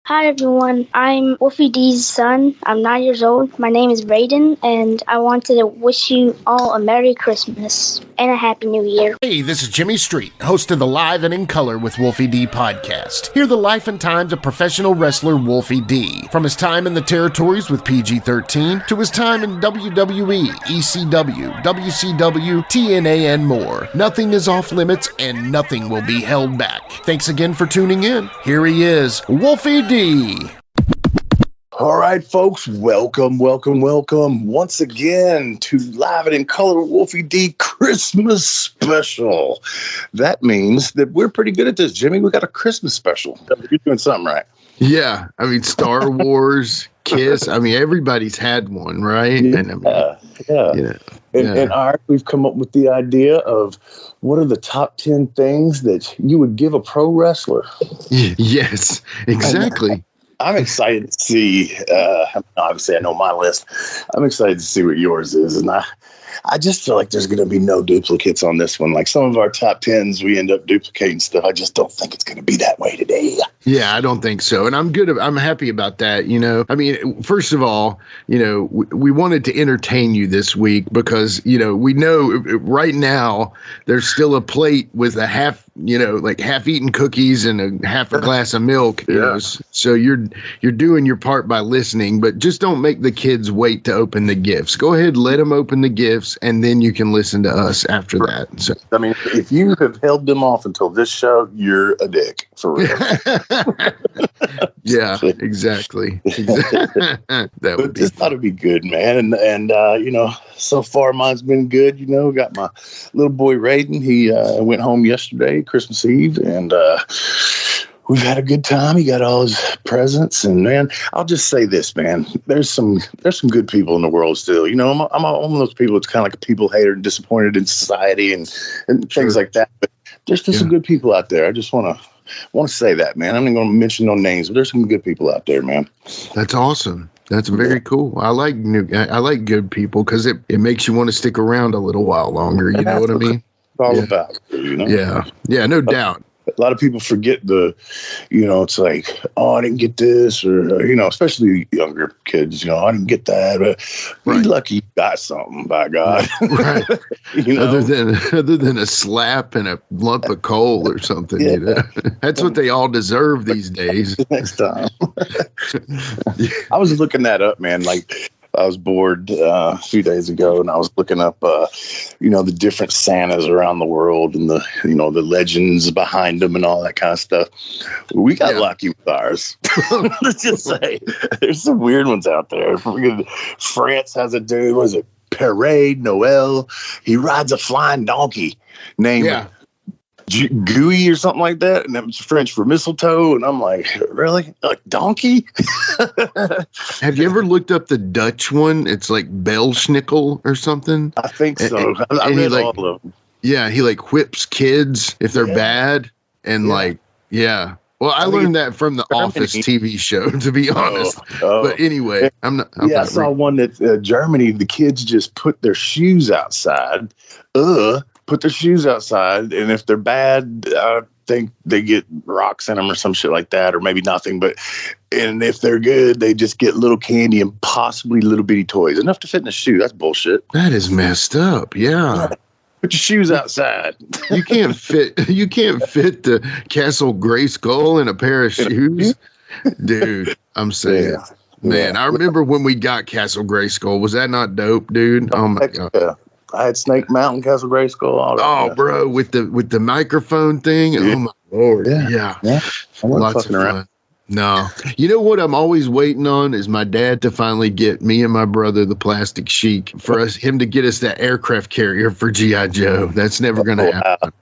Hi everyone, I'm Wolfie D's son. I'm 9 years old. My name is Brayden, and I wanted to wish you all a Merry Christmas and a Happy New Year. Hey, this is Jimmy Street, host of the Live and in Color with Wolfie D podcast. Hear the life and times of professional wrestler Wolfie D, from his time in the territories with PG-13 to his time in WWE, ECW, WCW, TNA, and more. Nothing is off limits and nothing will be held back. Thanks again for tuning in. Here he is, Wolfie D. All right, folks, welcome once again to Live and in Color with Wolfie D Christmas special. That means that we're pretty good at this, Jimmy. We got a Christmas special. You're doing something right. Yeah, I mean, Star Wars, Kiss. I mean, everybody's had one, right? Yeah, and I mean, And Art, we've come up with the idea of what are the top 10 things that you would give a pro wrestler? Yes, exactly. I'm excited to see, obviously I know my list. I'm excited to see what yours is. And I just feel like there's going to be no duplicates on this one. Like some of our top 10s, we end up duplicating stuff. I just don't think it's going to be that way today. Yeah, I don't think so. And I'm happy about that. You know, I mean, first of all, you know, we wanted to entertain you this week because, you know, we know right now there's still a plate with a half-eaten cookies and a half a glass of milk. You know, so you're doing your part by listening, but just don't make the kids wait to open the gifts. Go ahead, let them open the gifts, and then you can listen to us after that. So, I mean, if you have held them off until this show, you're a dick, for real. Yeah, exactly. That would be. This ought to be good, man. And you know, so far mine's been good. You know, got my little boy Raiden. He went home yesterday, Christmas Eve, and we've had a good time. He got all his presents, and man, I'll just say this, man. There's some good people in the world still. You know, I'm one of those people that's kind of like a people hater and disappointed in society and things like that. But there's still some good people out there. I just want to say that, man. I'm not going to mention no names, but there's some good people out there, man. That's awesome. That's very cool. I like good people because it makes you want to stick around a little while longer. You know what I mean? It's all about, you know? Yeah, no doubt. A lot of people forget it's like, oh, I didn't get this, or, you know, especially younger kids, you know, I didn't get that. But you're lucky you got something, by God. Right. You know? Other than a slap and a lump of coal or something. You know? That's what they all deserve these days. Next time. I was looking that up, man. Like, I was bored a few days ago, and I was looking up, the different Santas around the world and the legends behind them and all that kind of stuff. We got lucky with ours. Let's just say there's some weird ones out there. France has a dude, was it Père Noël? He rides a flying donkey named Gooey or something like that, and that was French for mistletoe. And I'm like, really? Like donkey? Have you ever looked up the Dutch one? It's like Belschnickel or something. I think so. I read all of them. Yeah, he like whips kids if they're bad, and Well, I learned that from the Office TV show, to be honest. But anyway, I saw one that Germany, the kids just put their shoes outside. Put their shoes outside, and if they're bad, I think they get rocks in them or some shit like that, or maybe nothing. And if they're good, they just get little candy and possibly little bitty toys, enough to fit in a shoe. That's bullshit. That is messed up. Yeah. Put your shoes outside. You can't fit the Castle Grayskull in a pair of shoes, dude. I'm saying, man. I remember when we got Castle Grayskull. Was that not dope, dude? Oh my god. Yeah. I had Snake Mountain, Castle Grayskull, all that. Oh, bro, with the microphone thing. Yeah. Oh my lord. Yeah. Lots of fun. Around. No. You know what I'm always waiting on is my dad to finally get me and my brother the Plastic Sheik for him to get us that aircraft carrier for G.I. Joe. That's never going to happen.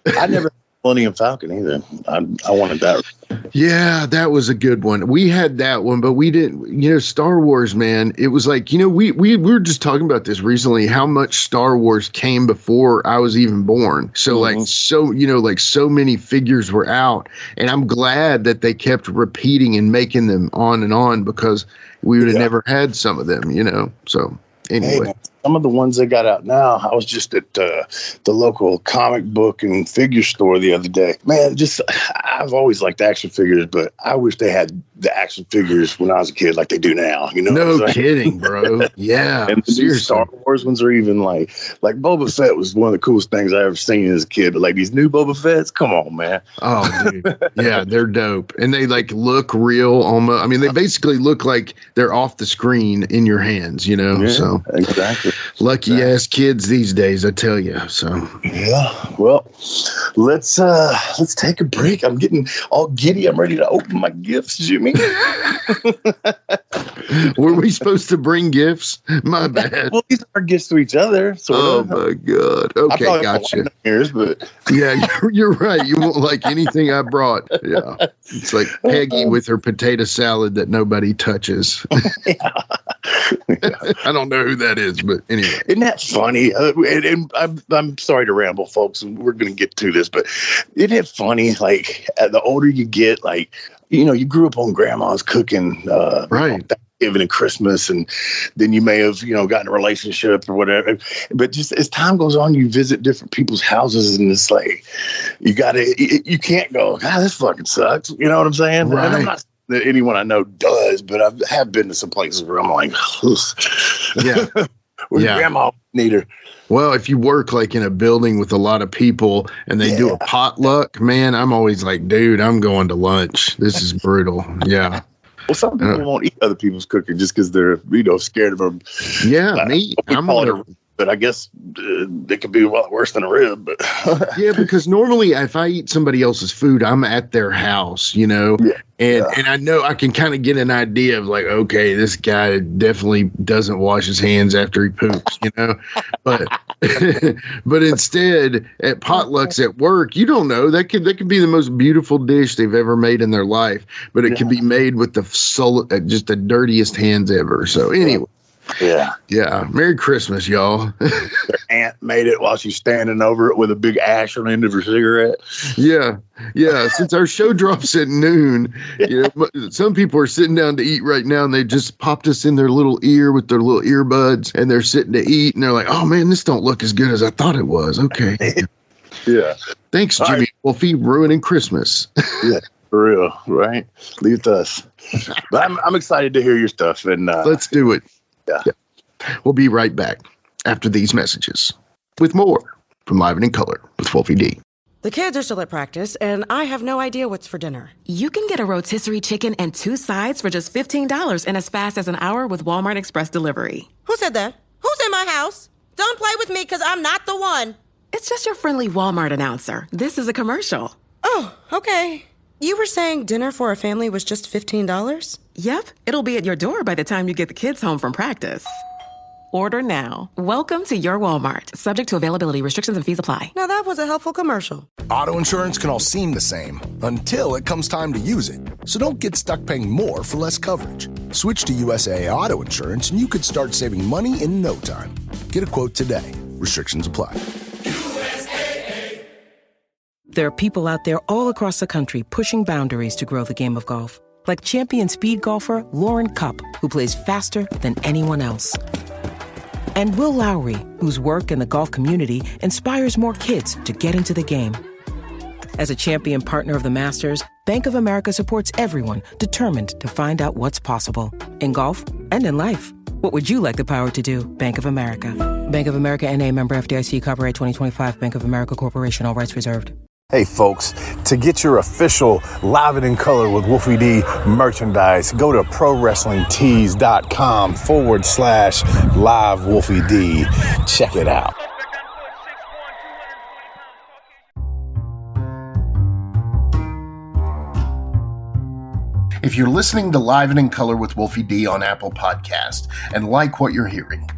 I never had Millennium Falcon either. I wanted that. Yeah, that was a good one. We had that one, but we didn't, Star Wars, man. It was like, we were just talking about this recently, how much Star Wars came before I was even born. So so many figures were out, and I'm glad that they kept repeating and making them on and on because we would have never had some of them, So anyway. Hey, some of the ones they got out now. I was just at the local comic book and figure store the other day. Man, I've always liked action figures, but I wish they had the action figures when I was a kid like they do now. You know? No kidding, bro. Yeah. And the new Star Wars ones are even like Boba Fett was one of the coolest things I ever seen as a kid. But like these new Boba Fett's, come on, man. Oh, dude. Yeah, they're dope. And they like look real almost. I mean, they basically look like they're off the screen in your hands, you know? Yeah, so exactly. Lucky ass kids these days, I tell you. So yeah. Well, let's take a break. I'm getting all giddy. I'm ready to open my gifts, Jimmy. Were we supposed to bring gifts? My bad. Well, these are gifts to each other. Oh my God. Okay, gotcha. Ears, but yeah, you're right. You won't like anything I brought. Yeah, it's like Peggy with her potato salad that nobody touches. Yeah. I don't know who that is, but anyway. Isn't that funny? And I'm sorry to ramble, folks. We're going to get to this, but isn't it funny? Like, the older you get, like, you know, you grew up on grandma's cooking, right? Thanksgiving and Christmas, and then you may have, you know, gotten a relationship or whatever. But just as time goes on, you visit different people's houses, and it's like you can't go, this fucking sucks. You know what I'm saying? Right. And I'm not that anyone I know does, but I have been to some places where I'm like, yeah, where's grandma need her? Well, if you work like in a building with a lot of people and they do a potluck, man, I'm always like, dude, I'm going to lunch. This is brutal. Yeah. Well, some people won't eat other people's cooking just because they're, you know, scared of them. Yeah, me. But I guess they could be a lot worse than a rib. But yeah, because normally if I eat somebody else's food, I'm at their house, you know, and I know I can kind of get an idea of like, okay, this guy definitely doesn't wash his hands after he poops, you know, but but instead at potlucks at work, you don't know, that could be the most beautiful dish they've ever made in their life, but it could be made with just the dirtiest hands ever. So anyway. Yeah. Merry Christmas, y'all. Their aunt made it while she's standing over it with a big ash on the end of her cigarette. Yeah. Since our show drops at noon, you know, some people are sitting down to eat right now, and they just popped us in their little ear with their little earbuds, and they're sitting to eat, and they're like, "Oh man, this don't look as good as I thought it was." Okay. Yeah. Thanks, Jimmy Wolfie, ruining Christmas. Yeah. For real, right? Leave it to us. But I'm excited to hear your stuff, and let's do it. Yeah. We'll be right back after these messages with more from Live and in Color with Wolfie D. The kids are still at practice, and I have no idea what's for dinner. You can get a rotisserie chicken and 2 sides for just $15 in as fast as an hour with Walmart Express Delivery. Who said that? Who's in my house? Don't play with me, because I'm not the one. It's just your friendly Walmart announcer. This is a commercial. Oh, okay. You were saying dinner for a family was just $15? Yep. It'll be at your door by the time you get the kids home from practice. Order now. Welcome to your Walmart. Subject to availability, restrictions, and fees apply. Now that was a helpful commercial. Auto insurance can all seem the same until it comes time to use it. So don't get stuck paying more for less coverage. Switch to USAA Auto Insurance and you could start saving money in no time. Get a quote today. Restrictions apply. There are people out there all across the country pushing boundaries to grow the game of golf. Like champion speed golfer Lauren Cupp, who plays faster than anyone else. And Will Lowry, whose work in the golf community inspires more kids to get into the game. As a champion partner of the Masters, Bank of America supports everyone determined to find out what's possible. In golf and in life. What would you like the power to do? Bank of America. Bank of America N.A. member FDIC, copyright 2025, Bank of America Corporation, all rights reserved. Hey folks, to get your official Live It in Color with Wolfie D merchandise, go to prowrestlingtees.com/live Wolfie D. Check it out. If you're listening to Live and in Color with Wolfie D on Apple Podcast and like what you're hearing,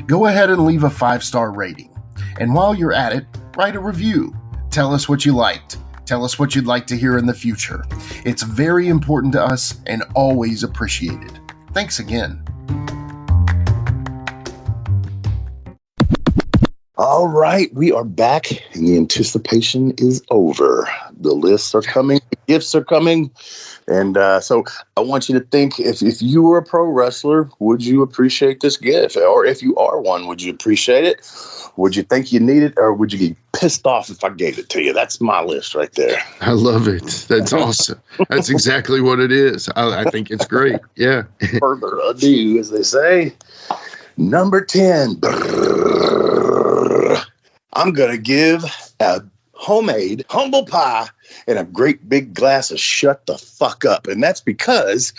go ahead and leave a 5-star rating. And while you're at it, write a review. Tell us what you liked. Tell us what you'd like to hear in the future. It's very important to us and always appreciated. Thanks again. All right, we are back, and the anticipation is over. The lists are coming gifts are coming. And so I want you to think, if you were a pro wrestler, would you appreciate this gift? Or if you are one, would you appreciate it? Would you think you need it? Or would you be pissed off if I gave it to you? That's my list right there. I love it. That's awesome. That's exactly what it is. I think it's great. Yeah. Further ado, as they say, number 10. I'm going to give a homemade humble pie and a great big glass of shut the fuck up. And that's because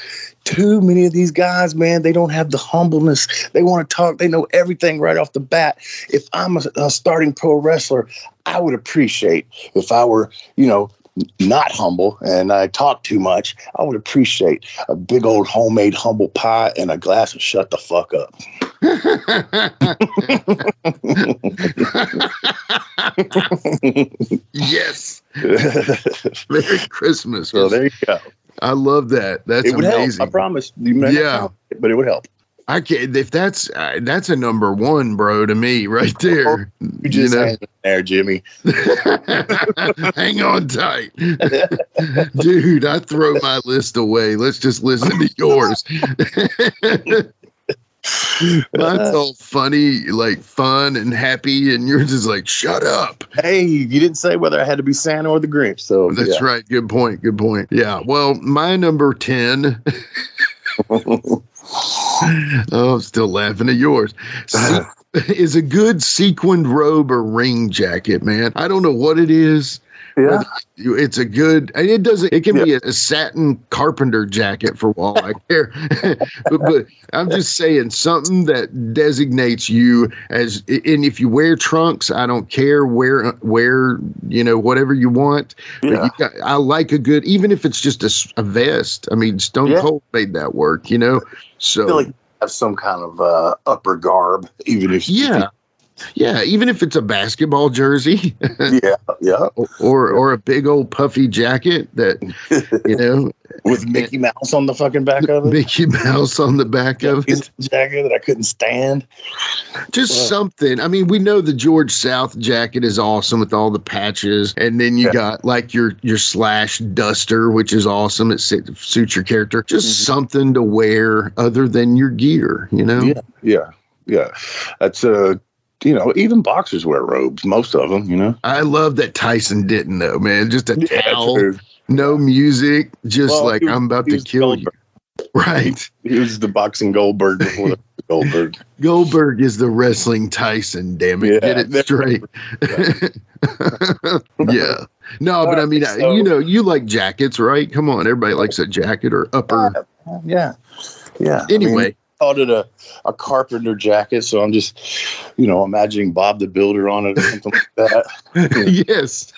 too many of these guys, man, they don't have the humbleness. They want to talk. They know everything right off the bat. If I'm a starting pro wrestler, I would appreciate if I were, not humble and I talk too much. I would appreciate a big old homemade humble pie and a glass of shut the fuck up. Yes. Merry Christmas. So there you go. I love that. That's amazing. Help. I promise. You may not count it, but it would help. I can't. If that's a number one, bro, to me, right there. You just hang in there, Jimmy. Hang on tight, dude. I throw my list away. Let's just listen to yours. Mine's all funny, like fun and happy, and yours is like, shut up. Hey, you didn't say whether I had to be Santa or the Grinch, so that's right. Good point. Good point. Yeah. Well, my number 10. Oh, I'm still laughing at yours. Is a good sequined robe or ring jacket, man. I don't know what it is. Yeah. It's a good, it can be a satin carpenter jacket for all I care. but I'm just saying something that designates you as, and if you wear trunks, I don't care, wear whatever you want. Yeah. But I like a good, even if it's just a vest. I mean, Stone Cold made that work, So I feel like you have some kind of upper garb, even if Yeah, even if it's a basketball jersey. Yeah. Or a big old puffy jacket that, with Mickey Mouse on the fucking back of it. Mickey Mouse on the back of it. Jacket that I couldn't stand. Just something. I mean, we know the George South jacket is awesome with all the patches. And then you got like your Slash duster, which is awesome. It suits your character. Just something to wear other than your gear, Yeah. That's even boxers wear robes, most of them, I love that Tyson didn't though, man. Just a towel, no music, just I'm about to kill you. Right. He was the boxing Goldberg before the Goldberg. Goldberg is the wrestling Tyson, damn it. Get it straight. Yeah. No, but I mean, you like jackets, right? Come on, everybody likes a jacket or upper. Yeah. Anyway. Called it a carpenter jacket, so I'm just, imagining Bob the Builder on it or something like that. Yes.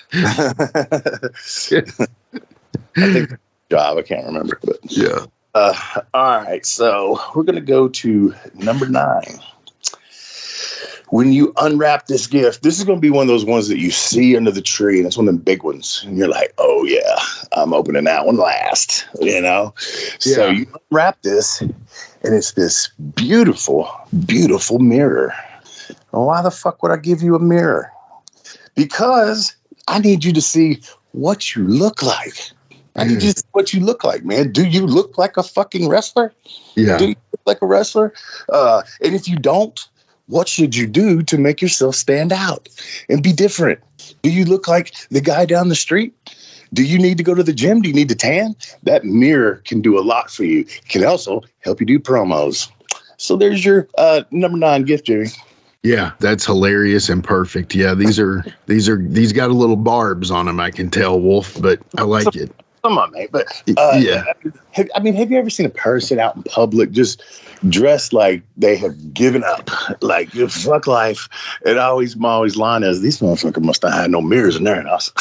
I think job, I can't remember, but yeah. All right, so we're gonna go to number 9. When you unwrap this gift, this is going to be one of those ones that you see under the tree, and it's one of them big ones. And you're like, oh, yeah, I'm opening that one last, So you unwrap this, and it's this beautiful, beautiful mirror. Well, why the fuck would I give you a mirror? Because I need you to see what you look like. I need you to see what you look like, man. Do you look like a fucking wrestler? Yeah. Do you look like a wrestler? And if you don't, what should you do to make yourself stand out and be different? Do you look like the guy down the street? Do you need to go to the gym? Do you need to tan? That mirror can do a lot for you. It can also help you do promos. So there's your number 9 gift, Jimmy. Yeah, that's hilarious and perfect. Yeah, these got a little barbs on them, I can tell, Wolf, but I like it. Come on, mate. But have you ever seen a person out in public just dressed like they have given up, like fuck life? And my always line is, these motherfuckers must have had no mirrors in their house.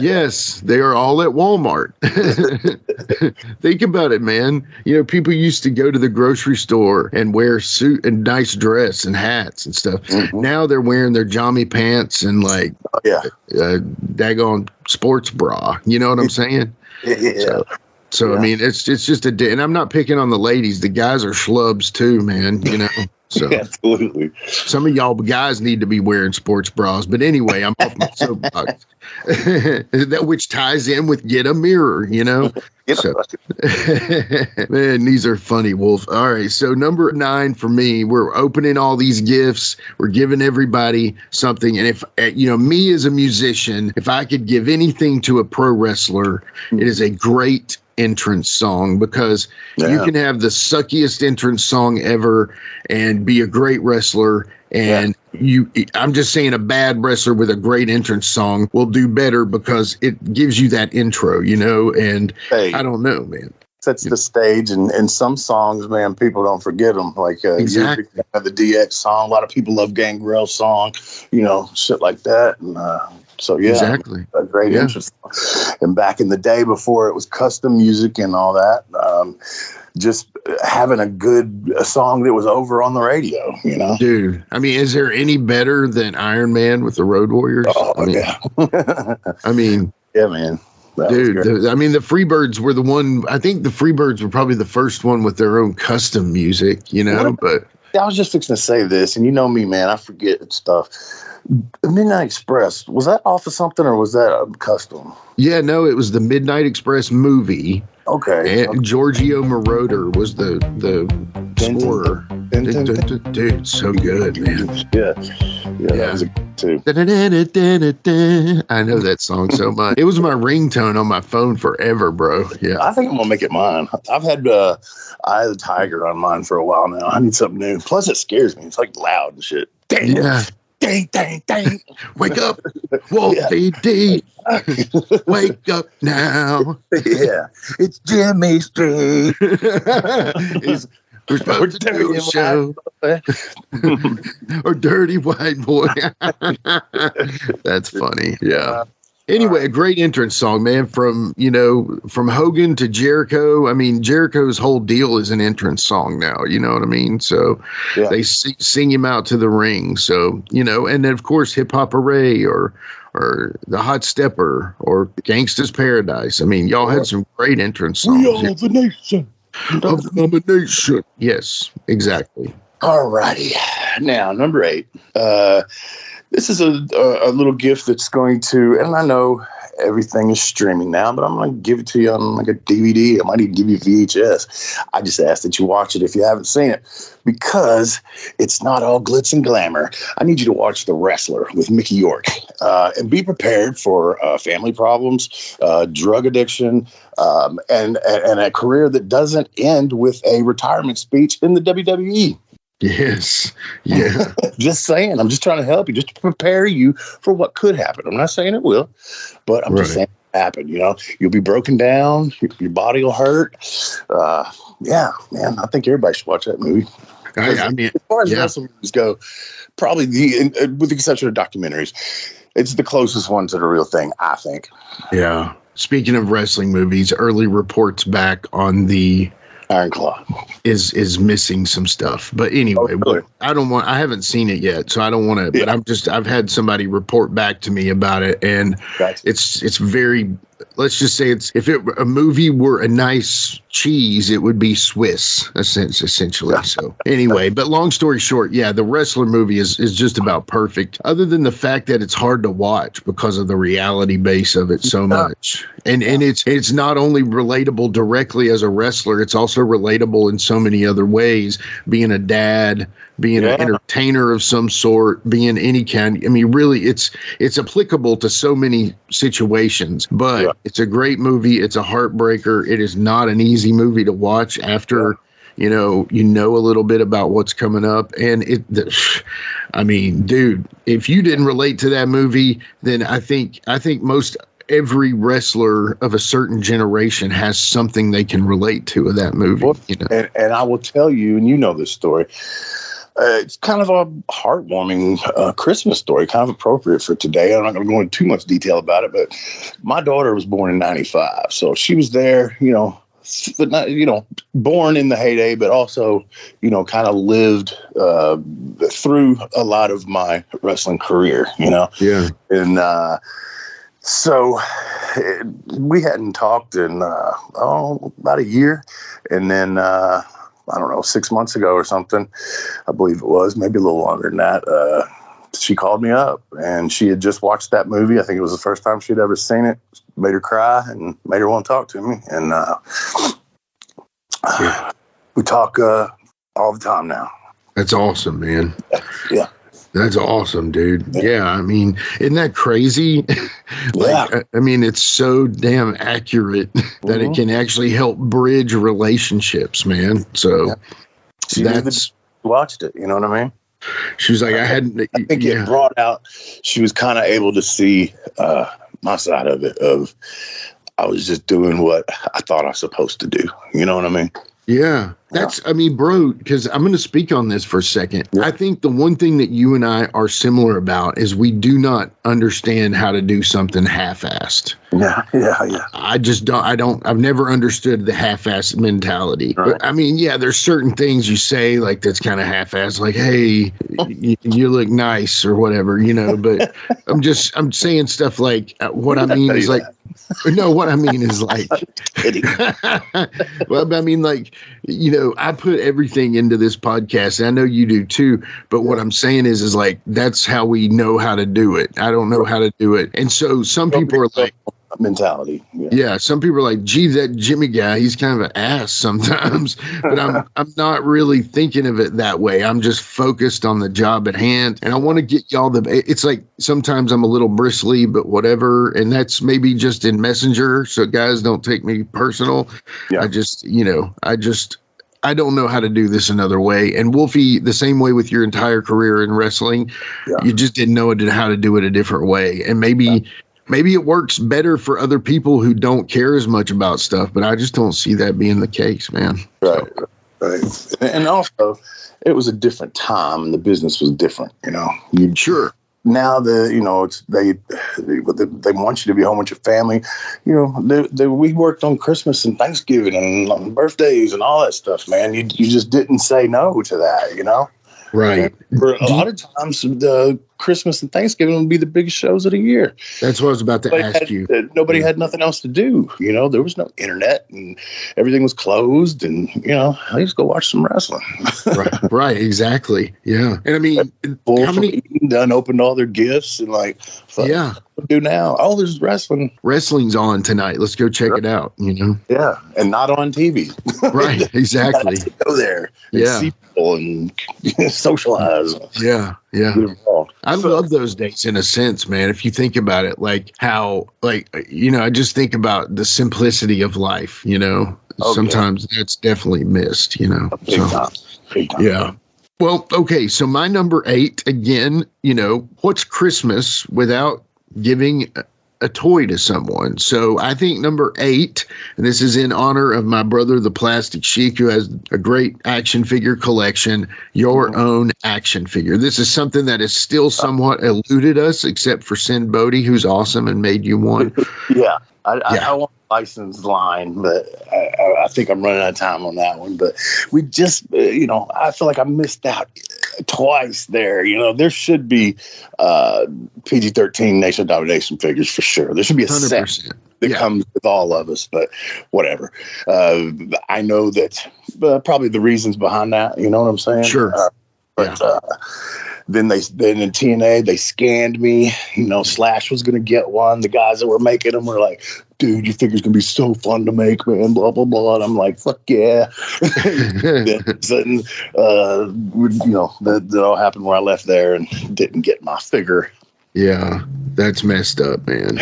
Yes, they are all at Walmart. Think about it, man. People used to go to the grocery store and wear suit and nice dress and hats and stuff. Mm-hmm. Now they're wearing their jammy pants and daggone sports bra. You know what I'm saying? Yeah. So I mean, it's just and I'm not picking on the ladies. The guys are schlubs too, man. So absolutely. Some of y'all guys need to be wearing sports bras. But anyway, I'm off my soapbox. That which ties in with get a mirror, you know. So, man, these are funny, Wolf. All right, so number 9 for me, we're opening all these gifts. We're giving everybody something. And if, you know, me as a musician, if I could give anything to a pro wrestler, it is a great entrance song, because you can have the suckiest entrance song ever and be a great wrestler. And I'm just saying, a bad wrestler with a great entrance song will do better because it gives you that intro, you know. And I don't know, man. Sets the stage, and some songs, man, people don't forget them. Like exactly. The DX song. A lot of people love Gangrel's song, you know, shit like that. And so exactly, a great interest. And back in the day, before it was custom music and all that, just having a song that was over on the radio, you know. Dude, I mean, is there any better than Iron Man with the Road Warriors? Oh, I mean, I mean, yeah, man. Dude, I mean, the Freebirds were the one. I think the Freebirds were probably the first one with their own custom music, you know. But I was just fixing to say this, and you know me, man, I forget stuff. Midnight Express, was that off of something, or was that custom? Yeah, no, it was the Midnight Express movie. Okay. And Giorgio Moroder was the scorer. Dude, so good, man. Yeah. That was a good too. I know that song so much. It was my ringtone on my phone forever, bro. Yeah. I think I'm gonna make it mine. I've had Eye of the Tiger on mine for a while now. I need something new. Plus, it scares me. It's like loud and shit. Dang. Yeah. Dang, dang, dang. Wake up, Wolfie D. Wake up now. Yeah. It's Jimmy Street. We're supposed to do a show. Or Dirty White Boy. That's funny. Yeah. Anyway, a great entrance song, man, from Hogan to Jericho. I mean, Jericho's whole deal is an entrance song now, you know what I mean? So they sing him out to the ring. So, you know, and then, of course, Hip Hop Hooray or The Hot Stepper or Gangsta's Paradise. I mean, y'all had some great entrance songs. We are the nation of domination. Yes, exactly. All righty. Now, number 8. This is a little gift that's going to, and I know everything is streaming now, but I'm going to give it to you on like a DVD. I might even give you VHS. I just ask that you watch it if you haven't seen it, because it's not all glitz and glamour. I need you to watch The Wrestler with Mickey York, and be prepared for family problems, drug addiction, and a career that doesn't end with a retirement speech in the WWE. Yes. Yeah. Just saying. I'm just trying to help you, just to prepare you for what could happen. I'm not saying it will, but I'm just saying it happen. You know, you'll be broken down. Your body will hurt. Yeah, man. I think everybody should watch that movie. I mean, as far as wrestling movies go, probably with the exception of documentaries, it's the closest one to the real thing, I think. Yeah. Speaking of wrestling movies, early reports back on the Iron Claw is missing some stuff, but anyway, I haven't seen it yet, so I don't want to. But I've had somebody report back to me about it, and it's very. Let's just say if a movie were a nice cheese, it would be Swiss, essentially. So anyway, but long story short, the Wrestler movie is just about perfect, other than the fact that it's hard to watch because of the reality base of it so much. And it's not only relatable directly as a wrestler, it's also relatable in so many other ways, being a dad, being an entertainer of some sort, being any kind. I mean, really, it's applicable to so many situations, but it's a great movie. It's a heartbreaker. It is not an easy movie to watch after, you know a little bit about what's coming up. And I mean, dude, if you didn't relate to that movie, then I think most every wrestler of a certain generation has something they can relate to of that movie. Well, and I will tell you, and you know this story, it's kind of a heartwarming Christmas story, kind of appropriate for today. I'm not going to go into too much detail about it, but my daughter was born in 95. So she was there, but not, born in the heyday, but also, kind of lived through a lot of my wrestling career, Yeah. And so we hadn't talked in about a year, and then I don't know, 6 months ago or something, I believe it was, maybe a little longer than that. She called me up, and she had just watched that movie. I think it was the first time she'd ever seen it. Made her cry and made her want to talk to me. And we talk all the time now. That's awesome, man. Yeah. That's awesome, dude. Yeah, I mean, isn't that crazy? I mean, it's so damn accurate that it can actually help bridge relationships, man. So she watched it. You know what I mean? She was like, I think it brought out, she was kind of able to see my side of it, of I was just doing what I thought I was supposed to do. You know what I mean? Yeah. I mean, bro, because I'm going to speak on this for a second. Yeah. I think the one thing that you and I are similar about is we do not understand how to do something half-assed. Yeah. I just don't, I've never understood the half-assed mentality. Right. But I mean, yeah, there's certain things you say like that's kind of half-assed, like, hey, you look nice or whatever, you know, but I'm saying stuff like what I mean is like, no, what I mean is like, well, I mean, like, you know, I put everything into this podcast, and I know you do too. But what I'm saying is like, that's how we know how to do it. I don't know how to do it. And so some people are like, mentality. Yeah. Some people are like, gee, that Jimmy guy, he's kind of an ass sometimes, but I'm not really thinking of it that way. I'm just focused on the job at hand, and I want to get y'all it's like sometimes I'm a little bristly, but whatever. And that's maybe just in Messenger. So guys, don't take me personal. Yeah. I don't know how to do this another way. And Wolfie, the same way with your entire career in wrestling, you just didn't know how to do it a different way. And maybe it works better for other people who don't care as much about stuff, but I just don't see that being the case, man. Right. And also, it was a different time. The business was different, you know. Sure. Now it's they want you to be home with your family. You know, we worked on Christmas and Thanksgiving and on birthdays and all that stuff, man. You just didn't say no to that, you know. Right. And for a lot of times, the Christmas and Thanksgiving would be the biggest shows of the year. That's what I was about to ask you. Nobody had nothing else to do. You know, there was no internet and everything was closed. And, you know, I used to go watch some wrestling. Right. Exactly. Yeah. And I mean, how many done opened all their gifts and like, yeah. What do now? Oh, there's wrestling. Wrestling's on tonight. Let's go check it out, you know? Yeah. And not on TV. Right. Exactly. Go there and see people and socialize. Yeah. I love those days in a sense, man. If you think about it, like how, like, you know, I just think about the simplicity of life, you know, sometimes that's definitely missed, you know. Big time. Yeah. Well, okay. So my number 8, again, you know, what's Christmas without giving a toy to someone? So I think number 8, and this is in honor of my brother, the Plastic Sheik, who has a great action figure collection, your own action figure. This is something that has still somewhat eluded us, except for Sin Bodie, who's awesome and made you one. I want a licensed line, but I think I'm running out of time on that one. But we just, you know, I feel like I missed out twice there. You know, there should be PG-13 Nation Domination figures for sure. There should be a 100%. set that comes with all of us, but whatever. I know that probably the reasons behind that, you know what I'm saying? Sure. Then in TNA, they scanned me. You know, Slash was going to get one. The guys that were making them were like, dude, your figure's going to be so fun to make, man, blah, blah, blah. And I'm like, fuck yeah. Then, you know, that all happened where I left there and didn't get my figure. Yeah, that's messed up, man.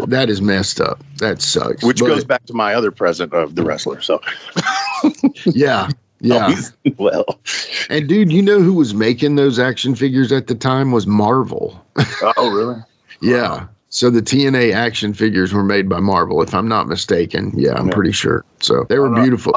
That is messed up. That sucks. Which goes back to my other present of the wrestler. So, yeah. Well, and dude, you know who was making those action figures at the time was Marvel. Oh, really? Yeah. So the TNA action figures were made by Marvel, if I'm not mistaken. Yeah, I'm pretty sure. So they were beautiful.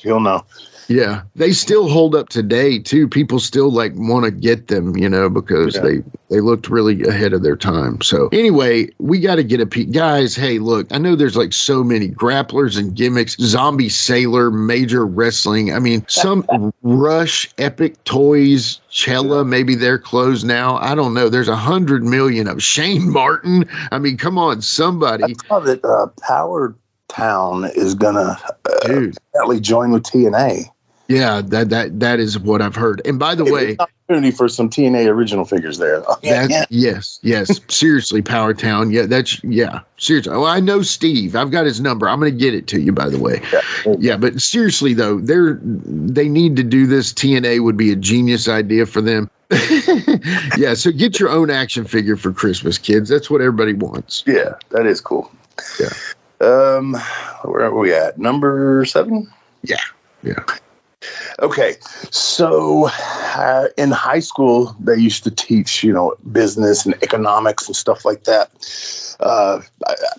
You'll know. Yeah, they still hold up today too. People still like want to get them, you know, because they looked really ahead of their time. So anyway, we got to get a peek, guys. Hey, look, I know there's like so many grapplers and gimmicks, Zombie Sailor, Major Wrestling. I mean, some Rush, Epic Toys, Cella, maybe they're closed now. I don't know. There's 100 million of Shane Martin. I mean, come on, somebody. I saw that Power Town is gonna apparently join with TNA. Yeah, that is what I've heard. And by the way, opportunity for some TNA original figures there. Yes. Seriously, Power Town. Yeah, seriously. Well, I know Steve. I've got his number. I'm going to get it to you, by the way. Yeah, but seriously though, they need to do this. TNA would be a genius idea for them. Yeah, so get your own action figure for Christmas, kids. That's what everybody wants. Yeah, that is cool. Yeah. Where are we at? Number 7? Yeah. Okay, so in high school, they used to teach, business and economics and stuff like that.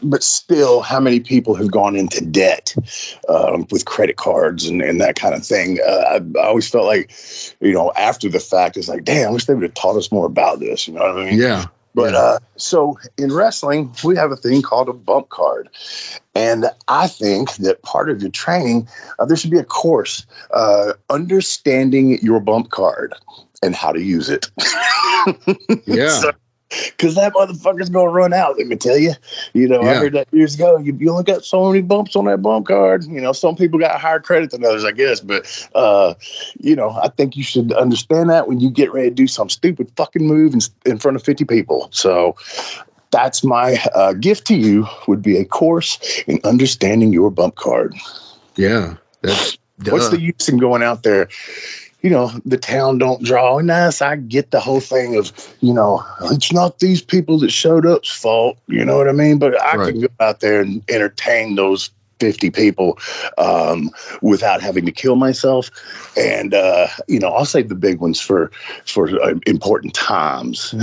But still, how many people have gone into debt with credit cards and that kind of thing? I always felt like, after the fact, it's like, damn, I wish they would have taught us more about this. You know what I mean? Yeah. But so in wrestling, we have a thing called a bump card. And I think that part of your training, there should be a course, understanding your bump card and how to use it. Yeah. Because that motherfucker's going to run out, let me tell you. I heard that years ago. You only got so many bumps on that bump card. Some people got higher credit than others, I guess. But, I think you should understand that when you get ready to do some stupid fucking move in front of 50 people. So that's my gift to you, would be a course in understanding your bump card. Yeah. What's the use in going out there? The town don't draw. And I get the whole thing of, it's not these people that showed up's fault. You know what I mean? But I can go out there and entertain those 50 people without having to kill myself. And, I'll save the big ones for important times.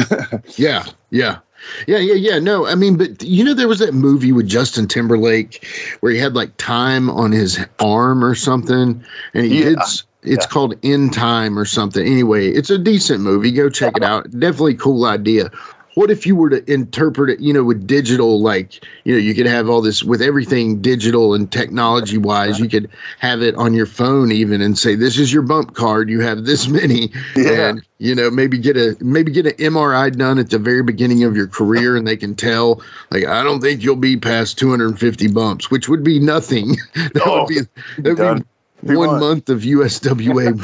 Yeah. No, I mean, but there was that movie with Justin Timberlake where he had like time on his arm or something, and it's called In Time or something. Anyway, it's a decent movie. Go check it out. Definitely cool idea. What if you were to interpret it, with digital, like, you could have all this with everything digital and technology wise, you could have it on your phone even and say, this is your bump card. You have this many, and, maybe get an MRI done at the very beginning of your career. And they can tell, like, I don't think you'll be past 250 bumps, which would be nothing. That would be 1 month of USWA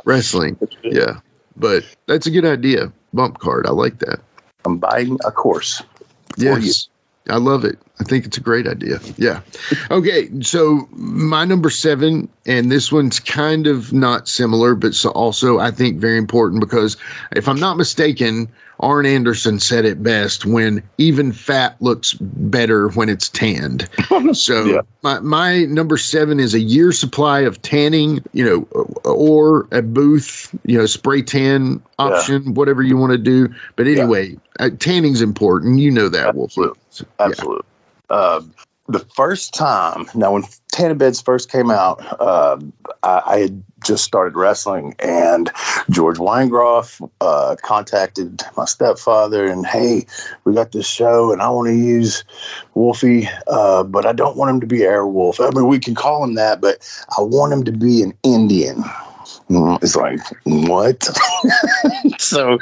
wrestling. Yeah. But that's a good idea. Bump card. I like that. I'm buying a course. Yes. I love it. I think it's a great idea. Yeah. Okay. So my number 7, and this one's kind of not similar, but so also I think very important because if I'm not mistaken, Arn Anderson said it best when even fat looks better when it's tanned. So my number 7 is a year supply of tanning, or a booth, spray tan option, whatever you want to do. But anyway, tanning's important. You know that, Wolfie. Absolutely. The first time, now when tanning beds first came out, I had just started wrestling, and George Weingroff contacted my stepfather and, hey, we got this show and I want to use Wolfie, but I don't want him to be Airwolf. I mean, we can call him that, but I want him to be an Indian. It's like, what? So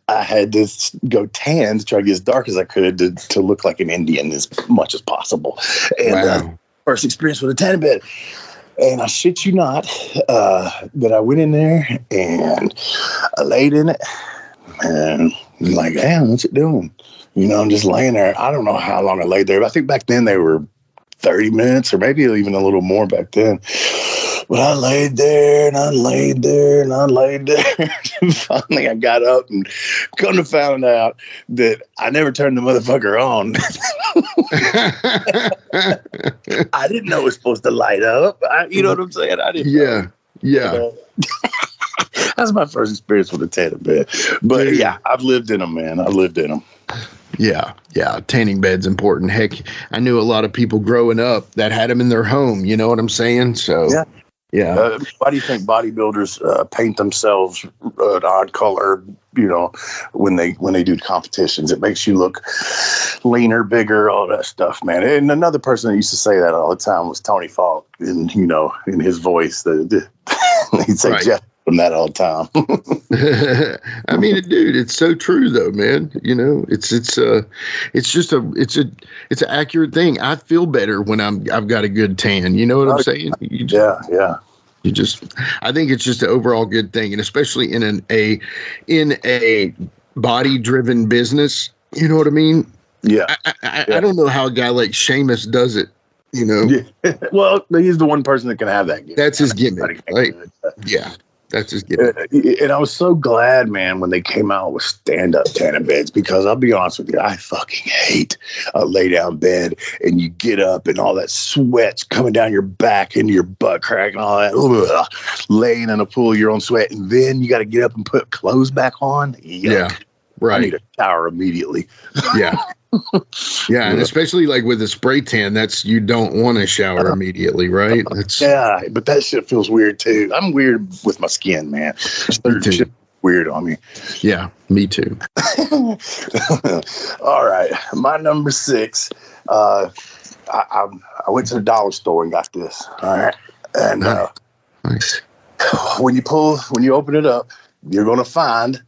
I had to go tan to try to get as dark as I could to look like an Indian as much as possible. And first experience with a tanning bed. And I shit you not, that I went in there and I laid in it and like, damn, what's it doing? I'm just laying there. I don't know how long I laid there, but I think back then they were 30 minutes or maybe even a little more back then. But I laid there and I laid there and I laid there. And finally, I got up and come to find out that I never turned the motherfucker on. I didn't know it was supposed to light up. You know what I'm saying? I didn't know. Yeah. That's my first experience with a tanning bed. But I've lived in them, man. I've lived in them. Yeah. Tanning bed's important. Heck, I knew a lot of people growing up that had them in their home. You know what I'm saying? So. Yeah. Why do you think bodybuilders paint themselves an odd color, when they do competitions? It makes you look leaner, bigger, all that stuff, man. And another person that used to say that all the time was Tony Falk, in his voice. He'd say Jeff from that all the time. I mean, dude, it's so true though, man. It's an accurate thing. I feel better when I've got a good tan. You know what I'm saying? I think it's just an overall good thing, and especially in a body driven business. You know what I mean? Yeah. I don't know how a guy like Sheamus does it. You know? Yeah. Well, he's the one person that can have that gimmick. That's his gimmick, right? Yeah. That's his gimmick. And I was so glad, man, when they came out with stand-up tanning beds, because I'll be honest with you, I fucking hate a lay-down bed, and you get up and all that sweat's coming down your back into your butt crack and all that. Ugh, laying in a pool of your own sweat, and then you got to get up and put clothes back on. Yuck. Yeah, right. I need a shower immediately. Yeah. Yeah, and especially like with a spray tan, you don't want to shower immediately, right? Yeah, but that shit feels weird too. I'm weird with my skin, man. Shit weird on me. Yeah, me too. All right, my number 6. I went to the dollar store and got this. All right, and nice. When you open it up, you're gonna find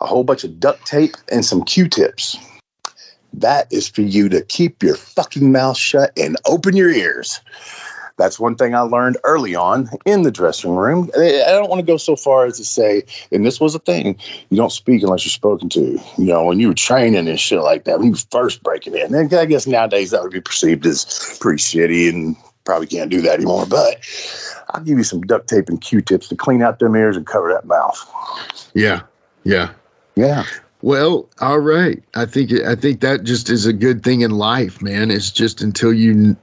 a whole bunch of duct tape and some Q-tips. That is for you to keep your fucking mouth shut and open your ears. That's one thing I learned early on in the dressing room. I don't want to go so far as to say, and this was a thing, you don't speak unless you're spoken to. You know, when you were training and shit like that, when you first breaking in. And I guess nowadays that would be perceived as pretty shitty and probably can't do that anymore. But I'll give you some duct tape and Q-tips to clean out them ears and cover that mouth. Yeah. Yeah. Yeah. Well, all right. I think that just is a good thing in life, man. It's just until you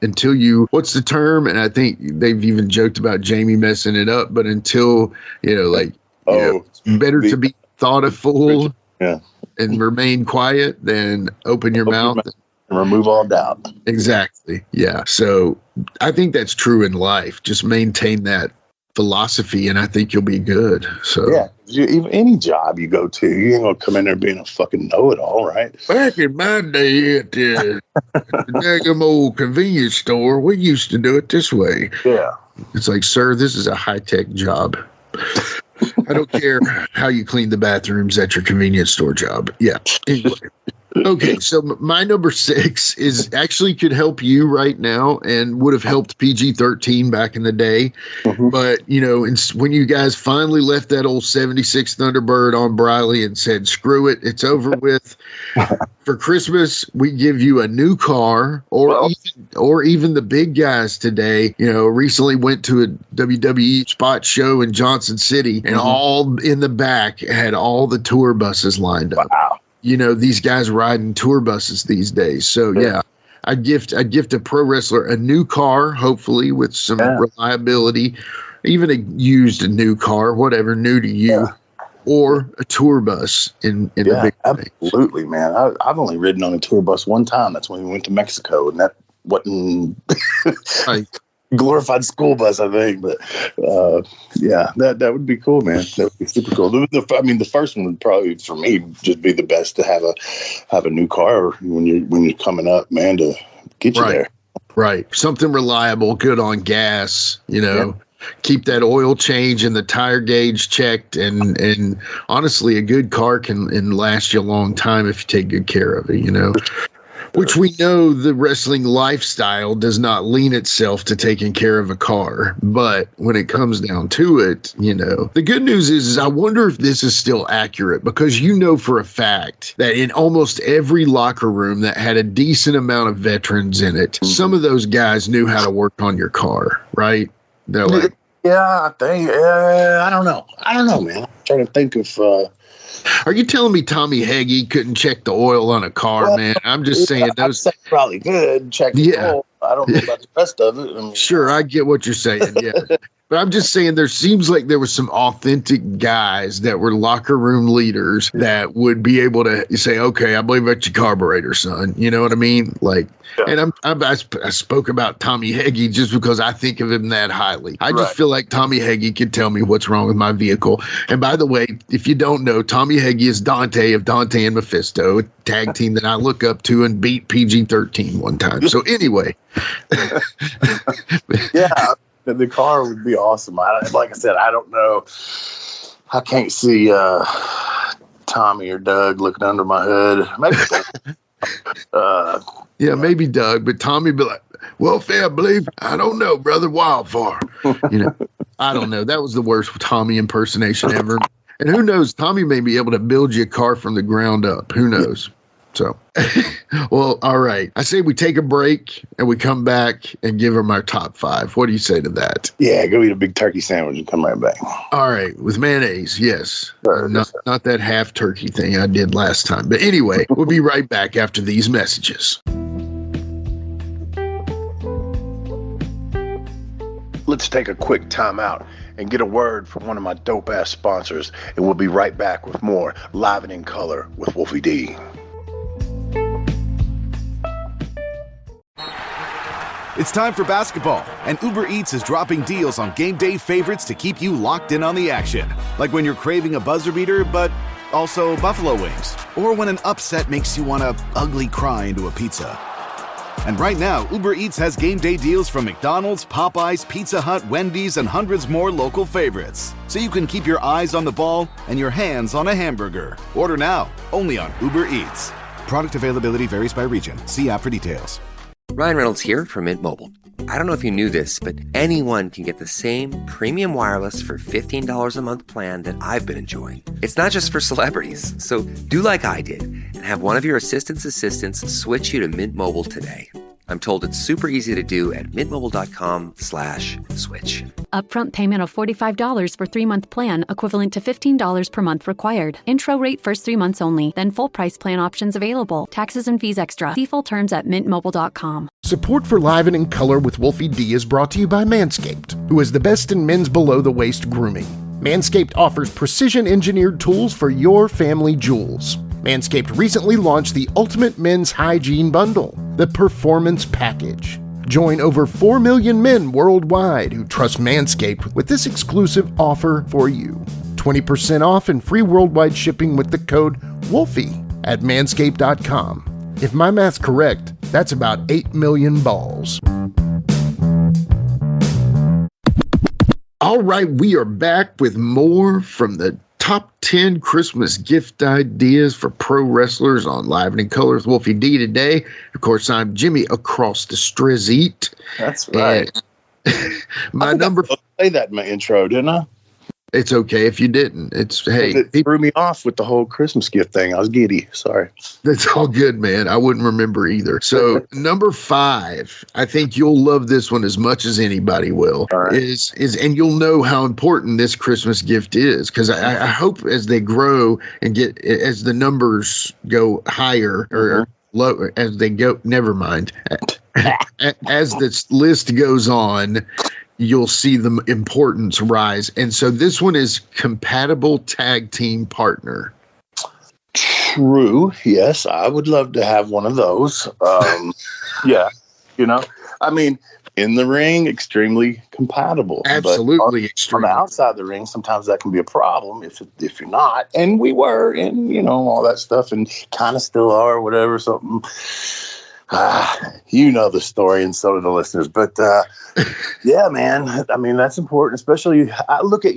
what's the term? And I think they've even joked about Jamie messing it up, but until, better to be thought a fool and remain quiet than open your mouth and remove all doubt. Exactly. Yeah. So I think that's true in life. Just maintain that philosophy, and I think you'll be good. So yeah, even any job you go to, you ain't gonna come in there being a fucking know-it-all, right? Back in my day at the daggum old convenience store, we used to do it this way. Yeah, it's like, sir, this is a high-tech job. I don't care how you clean the bathrooms at your convenience store job. Yeah. Anyway. Okay, so my number 6 is actually could help you right now and would have helped PG-13 back in the day. Mm-hmm. But, when you guys finally left that old 76 Thunderbird on Briley and said, screw it, it's over with. For Christmas, we give you a new car, or even the big guys today, recently went to a WWE spot show in Johnson City, and all in the back had all the tour buses lined up. Wow. These guys riding tour buses these days. So yeah, I gift a pro wrestler a new car, hopefully with some reliability, even a used new car, whatever, new to you, or a tour bus in the big absolutely, thing. Man. I've only ridden on a tour bus one time. That's when we went to Mexico, and that wasn't glorified school bus, I think. But that would be cool, man. That would be super cool. The first one would probably for me just be the best to have a new car when you're coming up, man, to get you there. Right, something reliable, good on gas. Keep that oil change and the tire gauge checked, and honestly, a good car can last you a long time if you take good care of it. Which we know the wrestling lifestyle does not lean itself to taking care of a car. But when it comes down to it, the good news is I wonder if this is still accurate, because for a fact that in almost every locker room that had a decent amount of veterans in it, some of those guys knew how to work on your car, right? They're like, I think, I don't know, man. I'm trying to think of, are you telling me Tommy Heggie couldn't check the oil on a car, man? I'm just saying those probably could check the oil. I don't know about the rest of it. Sure, I get what you're saying. Yeah. But I'm just saying there seems like there were some authentic guys that were locker room leaders that would be able to say, okay, I believe that's your carburetor, son. You know what I mean? Like, and I spoke about Tommy Heggie just because I think of him that highly. I just feel like Tommy Heggie could tell me what's wrong with my vehicle. And by the way, if you don't know, Tommy Heggie is Dante of Dante and Mephisto, a tag team that I look up to and beat PG-13 one time. So anyway. Yeah. The car would be awesome. Like I said, I don't know. I can't see Tommy or Doug looking under my hood. Maybe. Maybe Doug, but Tommy be like, well, fair, I believe. I don't know, brother. Wildfire. I don't know. That was the worst Tommy impersonation ever. And who knows? Tommy may be able to build you a car from the ground up. Who knows? So, well, all right. I say we take a break and we come back and give them our top 5. What do you say to that? Yeah, go eat a big turkey sandwich and come right back. All right. With mayonnaise, yes. Sure, not that half turkey thing I did last time. But anyway, we'll be right back after these messages. Let's take a quick time out and get a word from one of my dope-ass sponsors, and we'll be right back with more Live and in Color with Wolfie D. It's time for basketball, and Uber Eats is dropping deals on game day favorites to keep you locked in on the action. Like when you're craving a buzzer beater, but also buffalo wings. Or when an upset makes you want to ugly cry into a pizza. And right now, Uber Eats has game day deals from McDonald's, Popeyes, Pizza Hut, Wendy's, and hundreds more local favorites. So you can keep your eyes on the ball and your hands on a hamburger. Order now, only on Uber Eats. Product availability varies by region. See app for details. Ryan Reynolds here from Mint Mobile. I don't know if you knew this, but anyone can get the same premium wireless for $15 a month plan that I've been enjoying. It's not just for celebrities. So do like I did and have one of your assistants switch you to Mint Mobile today. I'm told it's super easy to do at mintmobile.com/switch. Upfront payment of $45 for 3-month plan, equivalent to $15 per month required. Intro rate first 3 months only, then full price plan options available. Taxes and fees extra. See full terms at mintmobile.com. Support for Live and in Color with Wolfie D is brought to you by Manscaped, who is the best in men's below-the-waist grooming. Manscaped offers precision-engineered tools for your family jewels. Manscaped recently launched the Ultimate Men's Hygiene Bundle, the Performance Package. Join over 4 million men worldwide who trust Manscaped with this exclusive offer for you. 20% off and free worldwide shipping with the code WOLFIE at manscaped.com. If my math's correct, that's about 8 million balls. All right, we are back with more from the top 10 Christmas gift ideas for pro wrestlers on Live and in Color with Wolfie D today. Of course, I'm Jimmy across the street. That's right. My number. I say that in my intro, didn't I? It's okay if you didn't. It threw me off with the whole Christmas gift thing. I was giddy. Sorry. That's all good, man. I wouldn't remember either. So number 5, I think you'll love this one as much as anybody will. Right. Is and you'll know how important this Christmas gift is, because I hope as they grow and as the numbers go higher or low as they go. Never mind. As this list goes on, you'll see the importance rise. And so this one is compatible tag team partner. True. Yes, I would love to have one of those. Yeah, I mean, in the ring, extremely compatible. Absolutely, but extremely. On the outside the ring, sometimes that can be a problem if you're not. And we were, and all that stuff, and kind of still are, whatever. Something. You know the story, and so do the listeners. But yeah, man. I mean, that's important. Especially, I look at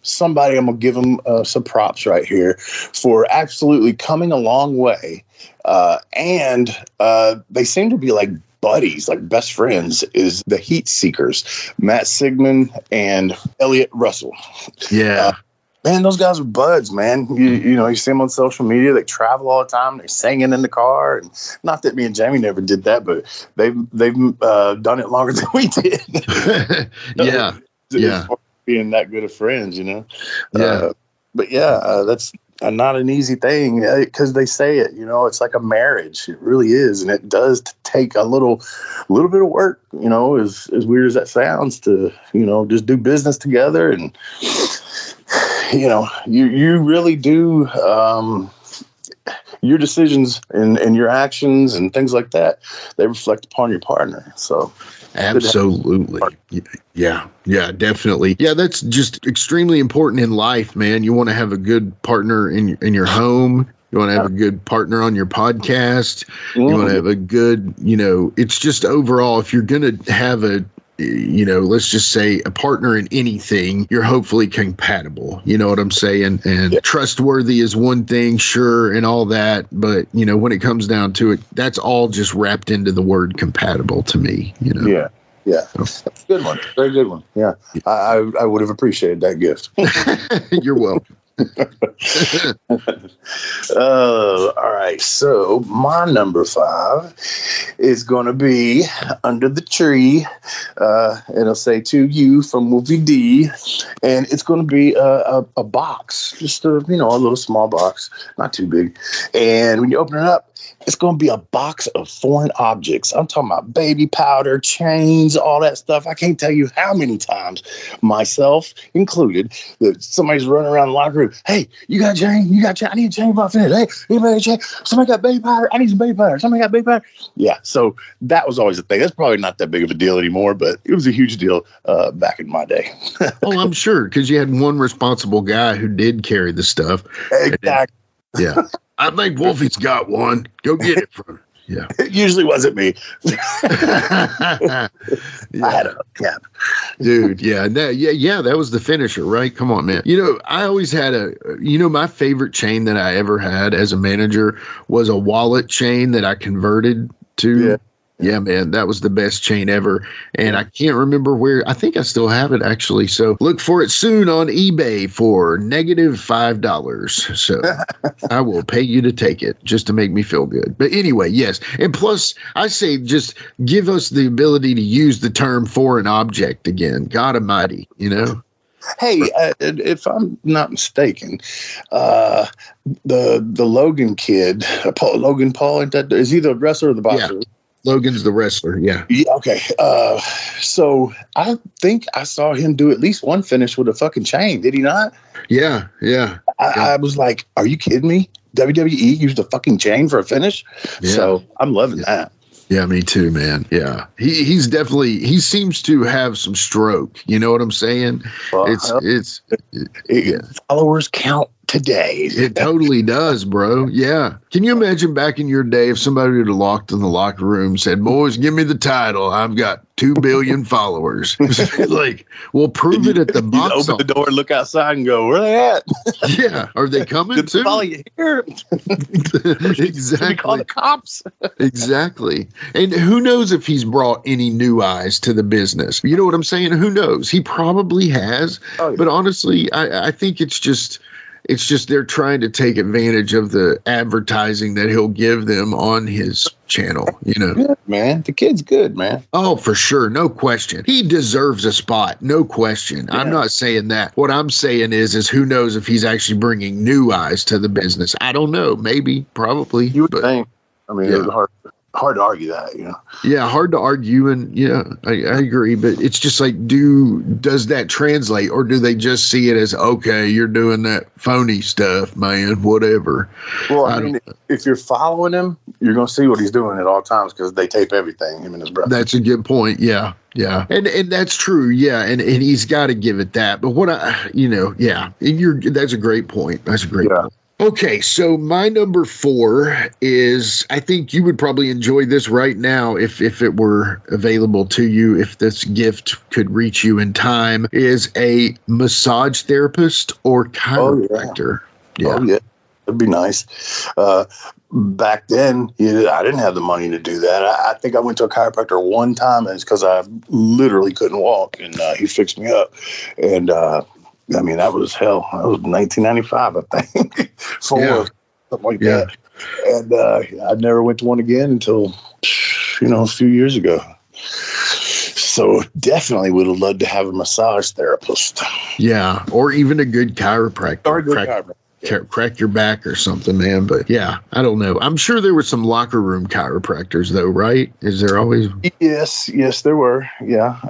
somebody. I'm gonna give them some props right here for absolutely coming a long way, and they seem to be like buddies, like best friends. Is the Heat Seekers, Matt Sigmund and Elliot Russell? Yeah. Man, those guys are buds, man. You see them on social media. They travel all the time. They're singing in the car, and not that me and Jamie never did that, but they've done it longer than we did. Yeah. Being that good of friends, Yeah. But yeah, that's not an easy thing, because they say it. It's like a marriage. It really is, and it does take a little bit of work. As weird as that sounds, to just do business together and. You really do, your decisions and your actions and things like that, they reflect upon your partner. So absolutely. Yeah, definitely. Yeah, that's just extremely important in life, man. You want to have a good partner in your home. You want to have a good partner on your podcast. You want to have a good, it's just overall, if you're going to have let's just say a partner in anything, you're hopefully compatible. You know what I'm saying? And trustworthy is one thing, sure, and all that. But, when it comes down to it, that's all just wrapped into the word compatible to me, Yeah. Yeah, good one, very good one. Yeah, I would have appreciated that gift. You're welcome. All right, so my number 5 is going to be Under the Tree. It'll say To You from Wolfie D, and it's going to be a box, just a little small box, not too big. And when you open it up, it's going to be a box of foreign objects. I'm talking about baby powder, chains, all that stuff. I can't tell you how many times, myself included, that somebody's running around the locker room. Hey, you got a chain? You got a chain? I need a chain for I finish. Hey, anybody got a chain? Somebody got baby powder? I need some baby powder. Somebody got baby powder? Yeah, so that was always a thing. That's probably not that big of a deal anymore, but it was a huge deal back in my day. Oh, I'm sure, because you had one responsible guy who did carry the stuff. Exactly. Yeah. I think Wolfie's got one. Go get it from him. Yeah. It usually wasn't me. I had a cap. Dude, yeah. That was the finisher, right? Come on, man. I always had my favorite chain that I ever had as a manager was a wallet chain that I converted to. Yeah. Yeah, man, that was the best chain ever. And I can't remember where. I think I still have it, actually. So look for it soon on eBay for -$5. So I will pay you to take it just to make me feel good. But anyway, yes. And plus, I say just give us the ability to use the term foreign object again. God almighty, Hey, if I'm not mistaken, the Logan kid, Logan Paul, is he the wrestler or the boxer? Yeah. Logan's the wrestler, yeah. Okay. So I think I saw him do at least one finish with a fucking chain. Did he not? Yeah. I was like, are you kidding me? WWE used a fucking chain for a finish? Yeah. So I'm loving that. Yeah, me too, man. Yeah. He's definitely, he seems to have some stroke. You know what I'm saying? Well, followers count today. It totally does, bro. Yeah. Can you imagine back in your day if somebody would have locked in the locker room, said, boys, give me the title. I've got 2 billion followers. Like, well, prove it at the box. Open the door, look outside, and go, where are they at? Yeah. Are they coming Good too? Follow you here. Exactly. Call the cops. Exactly. And who knows if he's brought any new eyes to the business? You know what I'm saying? Who knows? He probably has. Oh, yeah. But honestly, I think it's just they're trying to take advantage of the advertising that he'll give them on his channel, Yeah, man. The kid's good, man. Oh, for sure. No question. He deserves a spot. No question. Yeah. I'm not saying that. What I'm saying is who knows if he's actually bringing new eyes to the business. I don't know. Maybe. Probably. You would think. I mean, it's hard to argue that, Yeah, hard to argue, and I agree, but it's just like, does that translate, or do they just see it as, okay, you're doing that phony stuff, man, whatever? Well, I mean, if you're following him, you're going to see what he's doing at all times because they tape everything, him and his brother. That's a good point, yeah. And that's true, yeah, and he's got to give it that, but that's a great point. That's a great point. Okay, so my number 4 is, I think you would probably enjoy this right now if it were available to you, if this gift could reach you in time, is a massage therapist or chiropractor. Oh, yeah. That'd be nice. Back then, I didn't have the money to do that. I think I went to a chiropractor one time, and it's because I literally couldn't walk, and he fixed me up. And I mean, that was hell. That was 1995, I think, something like that. And I never went to one again until, a few years ago. So definitely would have loved to have a massage therapist. Yeah, or even a good chiropractor. Or a good chiropractor. Crack your back or something, man. But yeah, I don't know. I'm sure there were some locker room chiropractors, though, right? Is there always? Yes, there were. Yeah.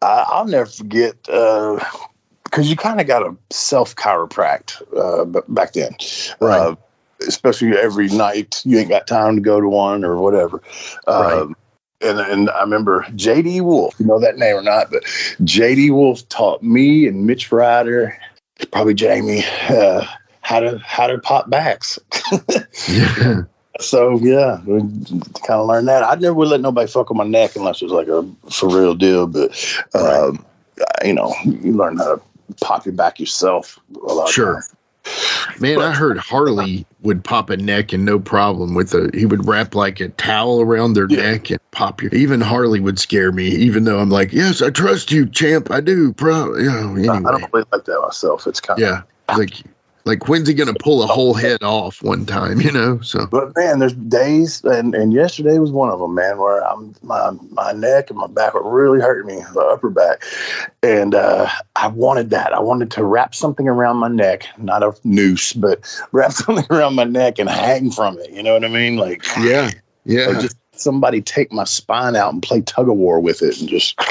I'll never forget. Because you kind of got to self-chiropract back then. Right. Especially every night. You ain't got time to go to one or whatever. Right. And I remember J.D. Wolf. You know that name or not, but J.D. Wolf taught me and Mitch Ryder, probably Jamie, how to pop backs. Yeah. So, yeah, we kind of learned that. I never would let nobody fuck on my neck unless it was like a for real deal. But, you learn how to pop your back yourself a lot. Sure. Man, I heard Harley would pop a neck and no problem he would wrap like a towel around their neck and pop your. Even Harley would scare me, even though I'm like, yes, I trust you, champ. I do, bro. Anyway. I don't really like that myself. It's kind of like when's he gonna pull a whole head off one time, So, but man, there's days, and yesterday was one of them, man, where my neck and my back were really hurting me, the upper back, and I wanted that. I wanted to wrap something around my neck, not a noose, but wrap something around my neck and hang from it. You know what I mean? Like, yeah, or just somebody take my spine out and play tug of war with it and just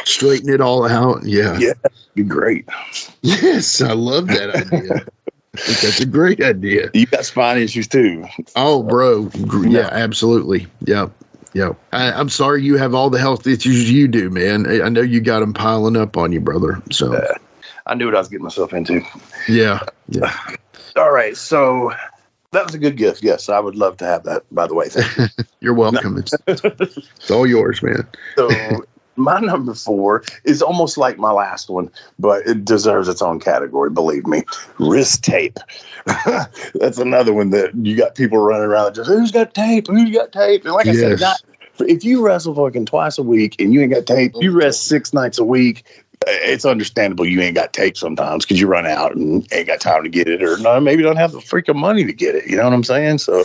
straighten it all out. Yeah, that'd be great. Yes, I love that idea. I think that's a great idea. You got spine issues too. Oh, bro. Yeah, absolutely. Yep. I'm sorry you have all the health issues you do, man. I know you got them piling up on you, brother. So I knew what I was getting myself into. Yeah. All right. So that was a good gift. Yes, I would love to have that, by the way. Thank you. You're welcome. It's all yours, man. So my number 4 is almost like my last one, but it deserves its own category, believe me. Wrist tape. That's another one that you got people running around and just, who's got tape? And like I said, if you wrestle fucking twice a week and you ain't got tape, you rest 6 nights a week, it's understandable you ain't got tape sometimes because you run out and ain't got time to get it, or maybe don't have the freaking money to get it. You know what I'm saying? So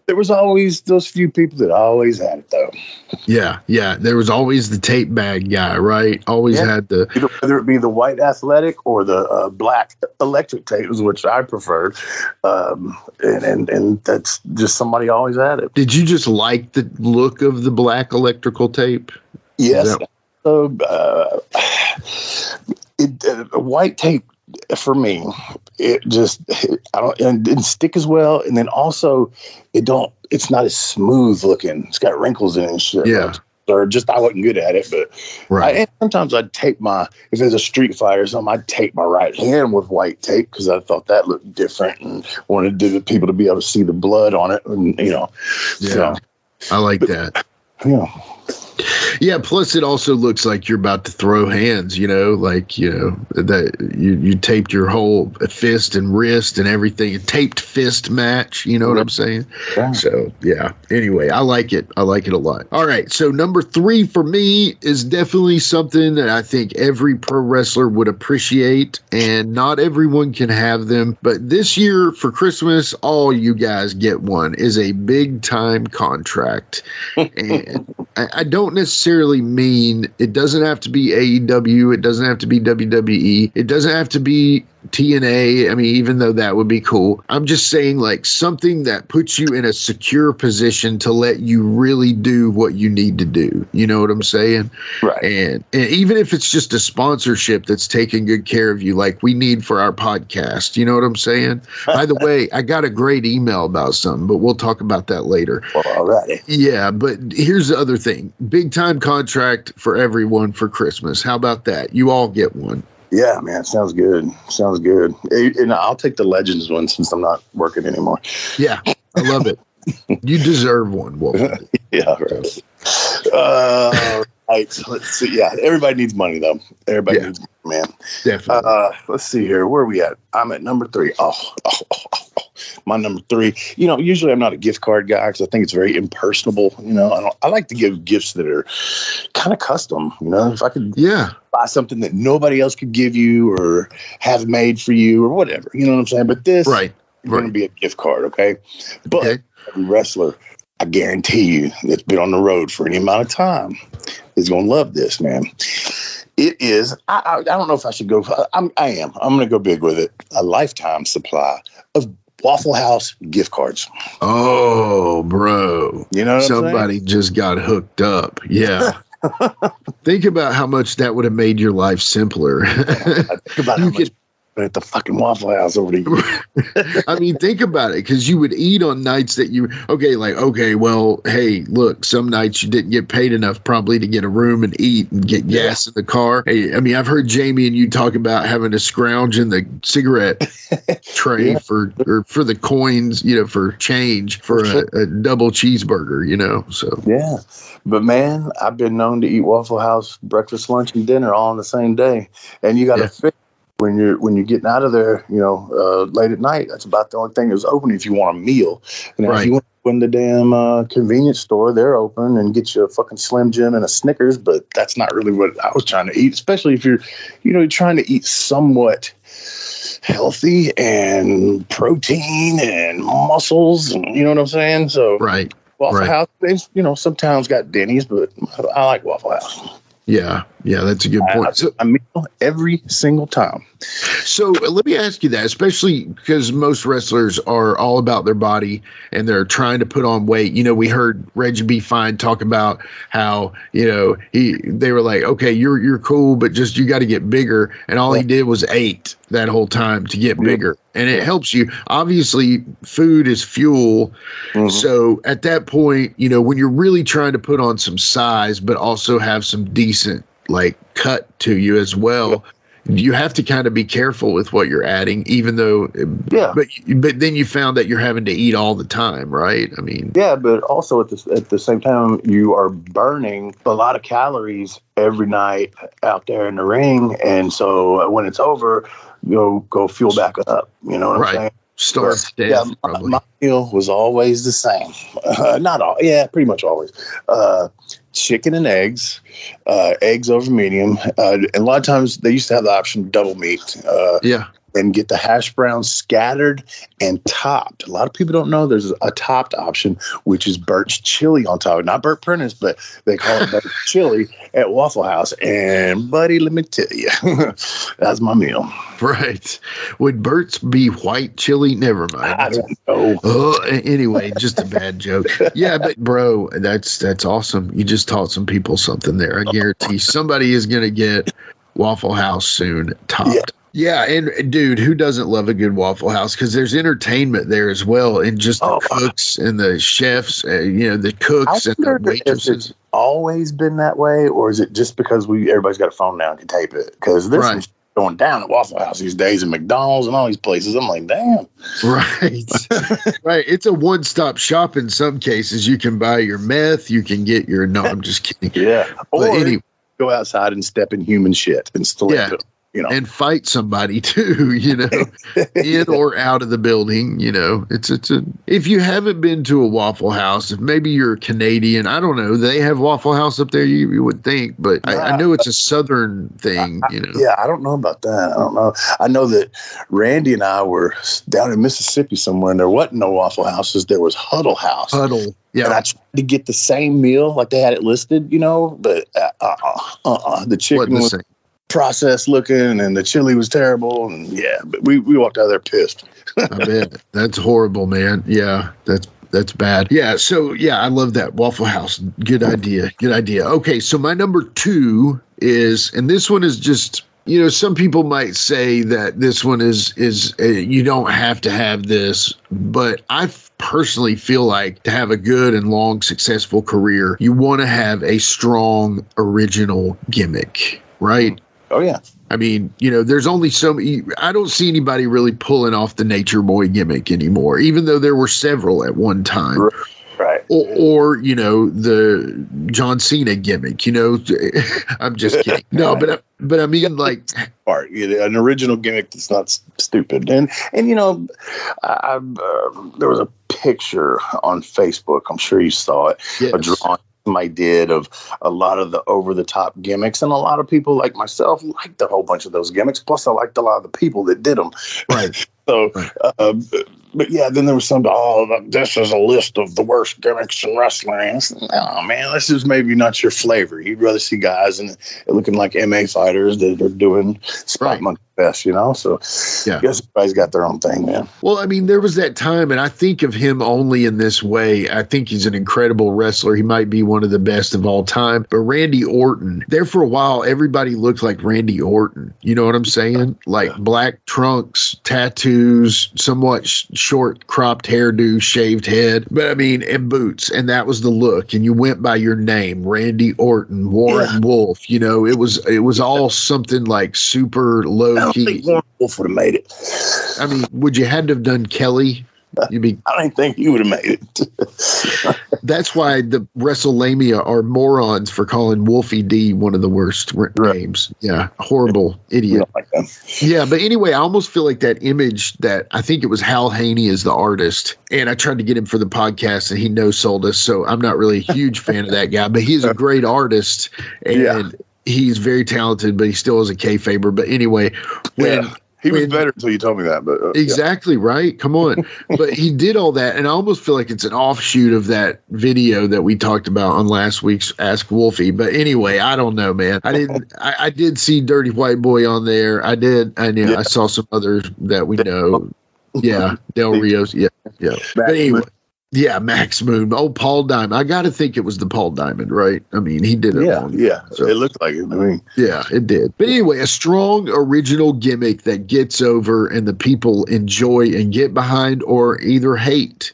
there was always those few people that always had it, though. Yeah. There was always the tape bag guy, right? Always had the... Whether it be the white athletic or the black electric tapes, which I preferred. And that's just somebody always had it. Did you just like the look of the black electrical tape? Yes. So white tape, for me, it didn't stick as well, and then also it's not as smooth looking. It's got wrinkles in it and shit. Yeah. Or just I wasn't good at it, but and sometimes I'd tape if there's a street fight or something, I'd tape my right hand with white tape because I thought that looked different and wanted people to be able to see the blood on it, and So, I like that. Yeah, plus it also looks like you're about to throw hands, that you taped your whole fist and wrist and everything, a taped fist match, you know what I'm saying? Yeah. So, yeah. Anyway, I like it. I like it a lot. All right, so number 3 for me is definitely something that I think every pro wrestler would appreciate, and not everyone can have them, but this year for Christmas, all you guys get one, is a big time contract. And I don't necessarily mean it doesn't have to be AEW. It doesn't have to be WWE. It doesn't have to be TNA. I mean, even though that would be cool. I'm just saying like something that puts you in a secure position to let you really do what you need to do. You know what I'm saying? Right. And even if it's just a sponsorship that's taking good care of you, like we need for our podcast. You know what I'm saying? By the way, I got a great email about something, but we'll talk about that later. Well, all right. Yeah, but here's the other thing. Big time contract for everyone for Christmas. How about that? You all get one. Yeah, man, sounds good. Sounds good. And I'll take the Legends one since I'm not working anymore. Yeah, I love it. You deserve one, Wolfie. Yeah, right. Right. Let's see. Yeah, everybody needs money, though. Everybody needs money, man. Definitely. Let's see here. Where are we at? I'm at number 3. My number 3. Usually I'm not a gift card guy because I think it's very impersonable. I like to give gifts that are kind of custom. If I could buy something that nobody else could give you or have made for you or whatever. You know what I'm saying? But this is going to be a gift card, okay? But every wrestler, I guarantee you, that's been on the road for any amount of time is going to love this, man. It is, I don't know if I should go, I am. I'm going to go big with it. A lifetime supply of Waffle House gift cards. Oh, bro. You know what somebody just got hooked up. Yeah. Think about how much that would have made your life simpler. Think about how much at the fucking Waffle House over the years. I mean, think about it, because you would eat on nights that hey, look, some nights you didn't get paid enough probably to get a room and eat and get gas in the car. Hey, I mean, I've heard Jamie and you talk about having to scrounge in the cigarette tray for the coins, for change for a double cheeseburger, so. Yeah. But man, I've been known to eat Waffle House breakfast, lunch, and dinner all on the same day. And you got to figure when you're getting out of there, late at night, that's about the only thing that's open if you want a meal. And if you want to go in the damn convenience store, they're open and get you a fucking Slim Jim and a Snickers, but that's not really what I was trying to eat, especially if you're trying to eat somewhat healthy and protein and muscles, and you know what I'm saying? So Waffle House, some towns got Denny's, but I like Waffle House. Yeah, that's a good point. A meal every single time. So let me ask you that, especially because most wrestlers are all about their body and they're trying to put on weight. We heard Reggie B. Fine talk about how, they were like, okay, you're cool, but just you got to get bigger. And all he did was ate that whole time to get bigger. And it helps you. Obviously, food is fuel. Mm-hmm. So at that point, when you're really trying to put on some size, but also have some decent cut to you as well, you have to kind of be careful with what you're adding, even though, but then you found that you're having to eat all the time, right? I mean, but also at the same time, you are burning a lot of calories every night out there in the ring. And so when it's over, go fuel back up. You know what I'm saying? Starve to death. My meal was always the same. Not all. Yeah, pretty much always. Chicken and eggs, eggs over medium. And a lot of times they used to have the option of double meat. And get the hash browns scattered and topped. A lot of people don't know there's a topped option, which is Burt's chili on top. Not Burt Prentice, but they call it Burt's chili at Waffle House. And, buddy, let me tell you, that's my meal. Right. Would Burt's be white chili? Never mind. I don't know. Anyway, just a bad joke. Yeah, but, bro, that's awesome. You just taught some people something there. I guarantee somebody is going to get Waffle House soon topped. Yeah, and dude, who doesn't love a good Waffle House? Because there's entertainment there as well, and just the cooks and the chefs, the cooks and the waitresses. It's always been that way, or is it just because everybody's got a phone now and can tape it? Because there's some going down at Waffle House these days, and McDonald's and all these places. I'm like, damn. Right. Right. It's a one-stop shop in some cases. You can buy your meth. You can get your. No, I'm just kidding. Yeah. Or anyway, go outside and step in human shit and still. Yeah. And fight somebody too, in or out of the building. If you haven't been to a Waffle House, if maybe you're Canadian, I don't know, they have Waffle House up there, you would think, but I know it's a Southern thing, Yeah, I don't know about that. I don't know. I know that Randy and I were down in Mississippi somewhere, and there wasn't no Waffle Houses. There was Huddle House. Yeah. And I tried to get the same meal, like they had it listed, but the chicken was processed looking, and the chili was terrible, and but we walked out of there pissed. I bet. That's horrible, man. Yeah, that's bad. Yeah, so I love that Waffle House. Good idea. Okay, so my number 2 is, and this one is just, some people might say that this one is you don't have to have this, but I personally feel like to have a good and long successful career, you want to have a strong original gimmick, right? Oh, yeah. I mean, there's only I don't see anybody really pulling off the Nature Boy gimmick anymore, even though there were several at one time. Right. Or the John Cena gimmick, I'm just kidding. No, but I mean, like, part, an original gimmick that's not stupid. And there was a picture on Facebook, I'm sure you saw it, a drawing I did of a lot of the over-the-top gimmicks, and a lot of people like myself liked a whole bunch of those gimmicks. Plus, I liked a lot of the people that did them. Right. So, but then there was some. This is a list of the worst gimmicks in wrestling. Oh man, this is maybe not your flavor. You'd rather see guys looking like MMA fighters that are doing spot monkey fest, So I guess everybody's got their own thing, man. Well, I mean, there was that time, and I think of him only in this way. I think he's an incredible wrestler. He might be one of the best of all time. But Randy Orton, there for a while, everybody looked like Randy Orton. You know what I'm saying? Like black trunks, tattoos, somewhat short cropped hairdo, shaved head, but I mean, and boots. And that was the look. And you went by your name, Randy Orton, Warren Wolf. It was all something like super low key. I don't think Warren Wolf would have made it. I mean, would you had to have done Kelly? You'd be. I don't think he would have made it. That's why the WrestleMania are morons for calling Wolfie D one of the worst names. Yeah, horrible idiot. Like them. Yeah, but anyway, I almost feel like that image that I think it was Hal Haney as the artist, and I tried to get him for the podcast, and he no-sold us, so I'm not really a huge fan of that guy, but he's a great artist, and he's very talented, but he still is a kayfaber. But anyway, he was better until you told me that. But exactly right. Come on. But he did all that, and I almost feel like it's an offshoot of that video that we talked about on last week's Ask Wolfie. But anyway, I don't know, man. I did see Dirty White Boy on there. I did. I saw some others that we know. Yeah, Del Rio's. Yeah. But anyway. Yeah, Max Moon. Oh, Paul Diamond. I got to think it was the Paul Diamond, right? I mean, he did it. So it looked like it. I mean, yeah, it did. But anyway, a strong original gimmick that gets over and the people enjoy and get behind or either hate,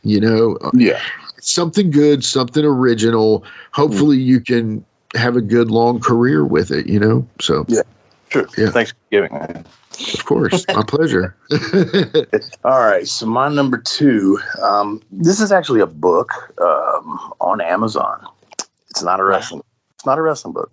something good, something original. Hopefully you can have a good long career with it, So yeah, sure. Yeah. Thanks for giving me. Of course. My pleasure. All right. So my number 2, this is actually a book on Amazon. It's not a wrestling. It's not a wrestling book.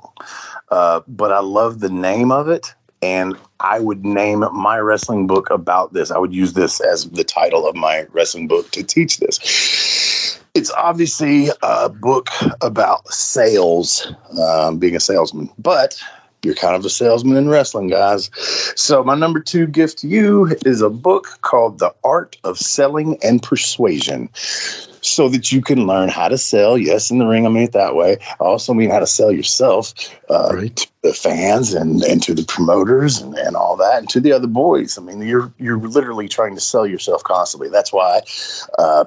But I love the name of it. And I would name my wrestling book about this. I would use this as the title of my wrestling book to teach this. It's obviously a book about sales, being a salesman. But you're kind of a salesman in wrestling, guys. So my number 2 gift to you is a book called The Art of Selling and Persuasion, so that you can learn how to sell. Yes, in the ring, I mean it that way. I also mean how to sell yourself to the fans and to the promoters and all that, and to the other boys. I mean, you're literally trying to sell yourself constantly. That's why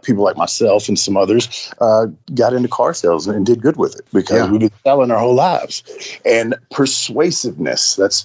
people like myself and some others got into car sales and did good with it, because we've been selling our whole lives. And persuasiveness, that's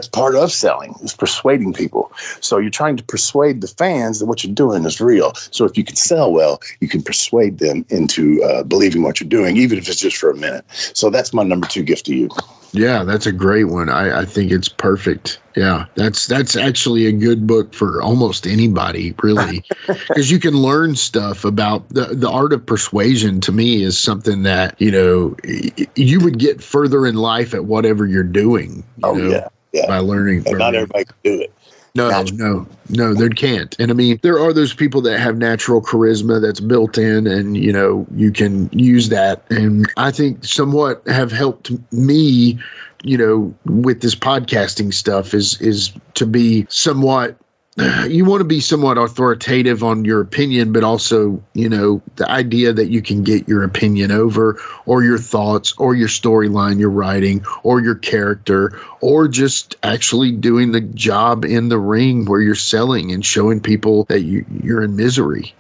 part of selling, is persuading people. So you're trying to persuade the fans that what you're doing is real. So if you can sell well, you can persuade them into believing what you're doing, even if it's just for a minute. So that's my number 2 gift to you. Yeah, that's a great one. I think it's perfect. Yeah, that's actually a good book for almost anybody, really, because you can learn stuff about the art of persuasion. To me, is something that you would get further in life at whatever you're doing. By learning. And not everybody can do it. No, they can't. And I mean, there are those people that have natural charisma that's built in, and, you can use that. And I think somewhat have helped me, with this podcasting stuff is to be somewhat, you want to be somewhat authoritative on your opinion, but also, the idea that you can get your opinion over, or your thoughts, or your storyline you're writing, or your character, or just actually doing the job in the ring where you're selling and showing people that you're in misery,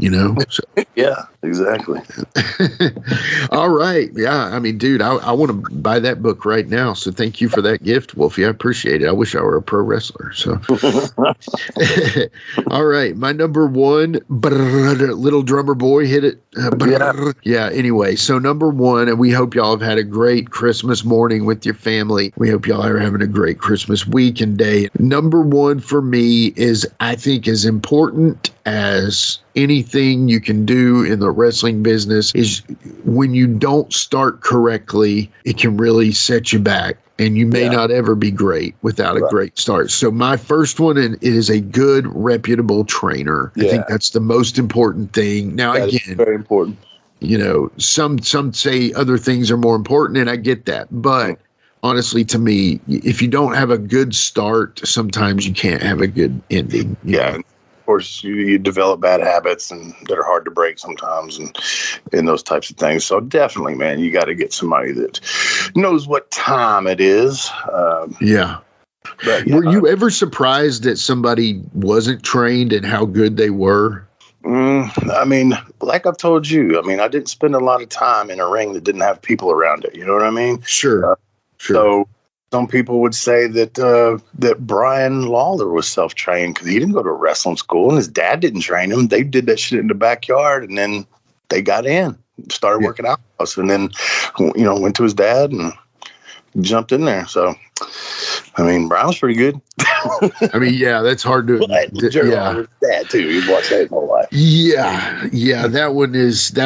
So. Yeah, exactly. All right. Yeah. I mean, dude, I want to buy that book right now. So thank you for that gift, Wolfie. I appreciate it. I wish I were a pro wrestler. So. All right. My number 1, little drummer boy, hit it. Yeah. Anyway, so number 1, and we hope y'all have had a great Christmas morning with your family. We hope y'all are having a great Christmas week and day. Number 1 for me is, I think, as important as anything you can do in the wrestling business is when you don't start correctly, it can really set you back. And you may not ever be great without a great start. So my first one is a good, reputable trainer. I think that's the most important thing. Now, again, very important. Some say other things are more important, and I get that. But honestly, to me, if you don't have a good start, sometimes you can't have a good ending. Yeah. Of course, you develop bad habits and that are hard to break sometimes, and those types of things. So definitely, man, you got to get somebody that knows what time it is. But, were you ever surprised that somebody wasn't trained and how good they were? I mean, like I've told you, I didn't spend a lot of time in a ring that didn't have people around it. You know what I mean? Sure. So some people would say that Brian Lawler was self-trained because he didn't go to wrestling school and his dad didn't train him. They did that shit in the backyard, and then they got in, started working out, and then went to his dad and jumped in there. So I mean, Brown's pretty good. I mean, yeah, that's hard to. Yeah, dad too. He's watched that his whole life. Yeah, that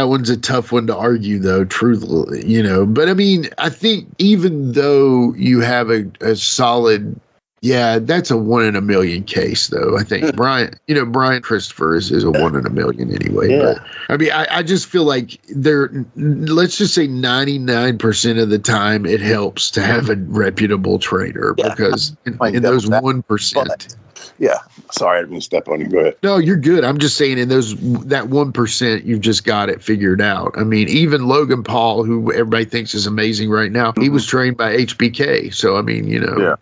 one's a tough one to argue, though. Truthfully, But I mean, I think even though you have a solid. Yeah, that's a 1 in a million case, though. I think Brian Christopher is a 1 in a million anyway. Yeah. But I mean, I just feel like let's just say 99% of the time it helps to have a reputable trainer because in those 1%. Yeah. Sorry, I didn't mean to step on you. Go ahead. No, you're good. I'm just saying that 1%, you've just got it figured out. I mean, even Logan Paul, who everybody thinks is amazing right now, he was trained by HBK. So, I mean,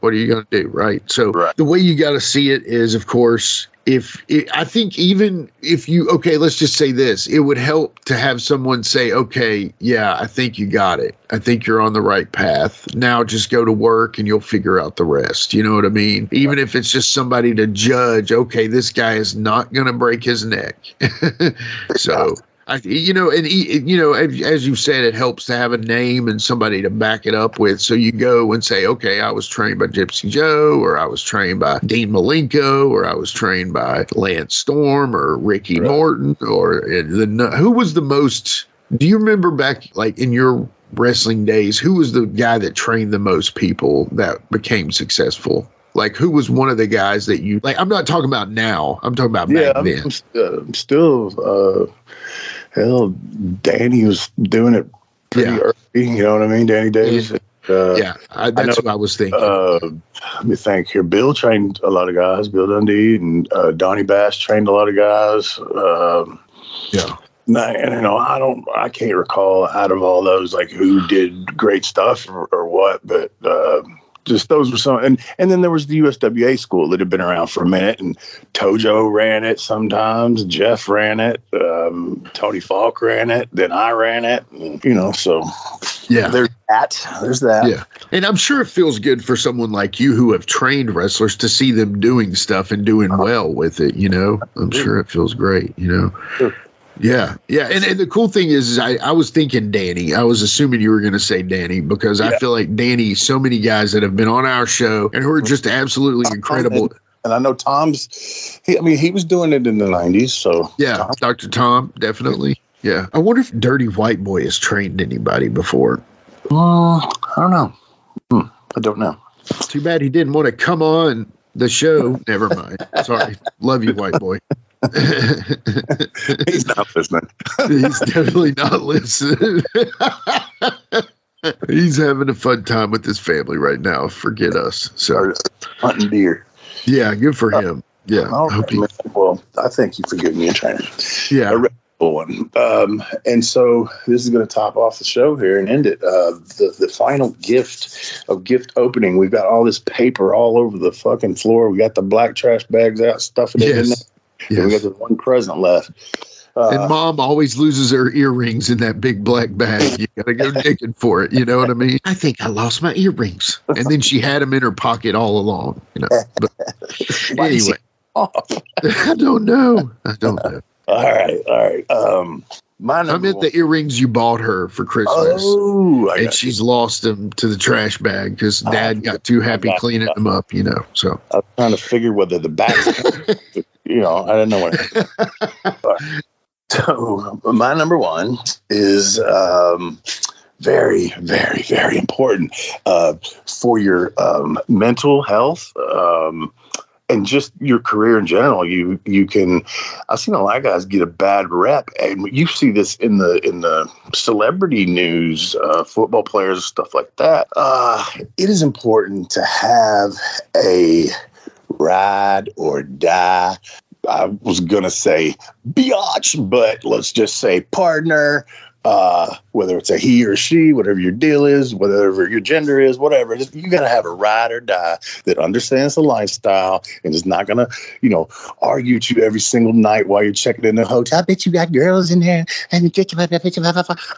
what are you going to do, right? So the way you got to see it is, of course, I think even if let's just say this, it would help to have someone say, okay, yeah, I think you got it. I think you're on the right path. Now just go to work and you'll figure out the rest. You know what I mean? Even if it's just somebody to judge, okay, this guy is not going to break his neck. So as you said, it helps to have a name and somebody to back it up with. So you go and say, okay, I was trained by Gypsy Joe, or I was trained by Dean Malenko, or I was trained by Lance Storm or Ricky Morton, or who was the most, do you remember back like in your wrestling days, who was the guy that trained the most people that became successful? Like, who was one of the guys that you like? I'm not talking about now. I'm talking about back then. I'm still, hell, Danny was doing it pretty early. You know what I mean? Danny Davis. That's what I was thinking. Let me think here. Bill trained a lot of guys. Bill Dundee and Donnie Bass trained a lot of guys. I can't recall out of all those like who did great stuff or what, but just those were some, and then there was the USWA school that had been around for a minute, and Tojo ran it sometimes, Jeff ran it, Tony Falk ran it, then I ran it, and, so there's that. Yeah, and I'm sure it feels good for someone like you who have trained wrestlers to see them doing stuff and doing well with it. I'm sure it feels great. Sure. Yeah. And the cool thing is I was thinking Danny. I was assuming you were going to say Danny because I feel like Danny, so many guys that have been on our show and who are just absolutely incredible. And I know Tom's, he was doing it in the 90s. So yeah, Dr. Tom, definitely. Yeah. I wonder if Dirty White Boy has trained anybody before. I don't know. I don't know. Too bad he didn't want to come on the show. Never mind. Sorry. Love you, White Boy. He's not listening. He's definitely not listening. He's having a fun time with his family right now. Forget us. So hunting deer. Yeah, good for him. Yeah. Well, I thank you for giving me a trainer. Yeah. A reputable one. And so this is going to top off the show here and end it. The final gift opening. We've got all this paper all over the fucking floor. We got the black trash bags out, stuffing it in there. Yes. We got the one present left. And Mom always loses her earrings in that big black bag. You got to go digging for it. You know what I mean? I think I lost my earrings. And then she had them in her pocket all along. But anyway. I don't know. All right. I meant the earrings you bought her for Christmas. Oh, and she's lost them to the trash bag because Dad got too happy cleaning them up, So I was trying to figure whether the backs, I didn't know what. So my number one is very, very, very important for your mental health. And just your career in general, you can. I've seen a lot of guys get a bad rep, and you see this in the celebrity news, football players, stuff like that. It is important to have a ride or die. I was gonna say biatch, but let's just say partner. Whether it's a he or she, whatever your deal is, whatever your gender is, whatever, you got to have a ride or die that understands the lifestyle and is not going to, argue with you every single night while you're checking in the hotel. I bet you got girls in there and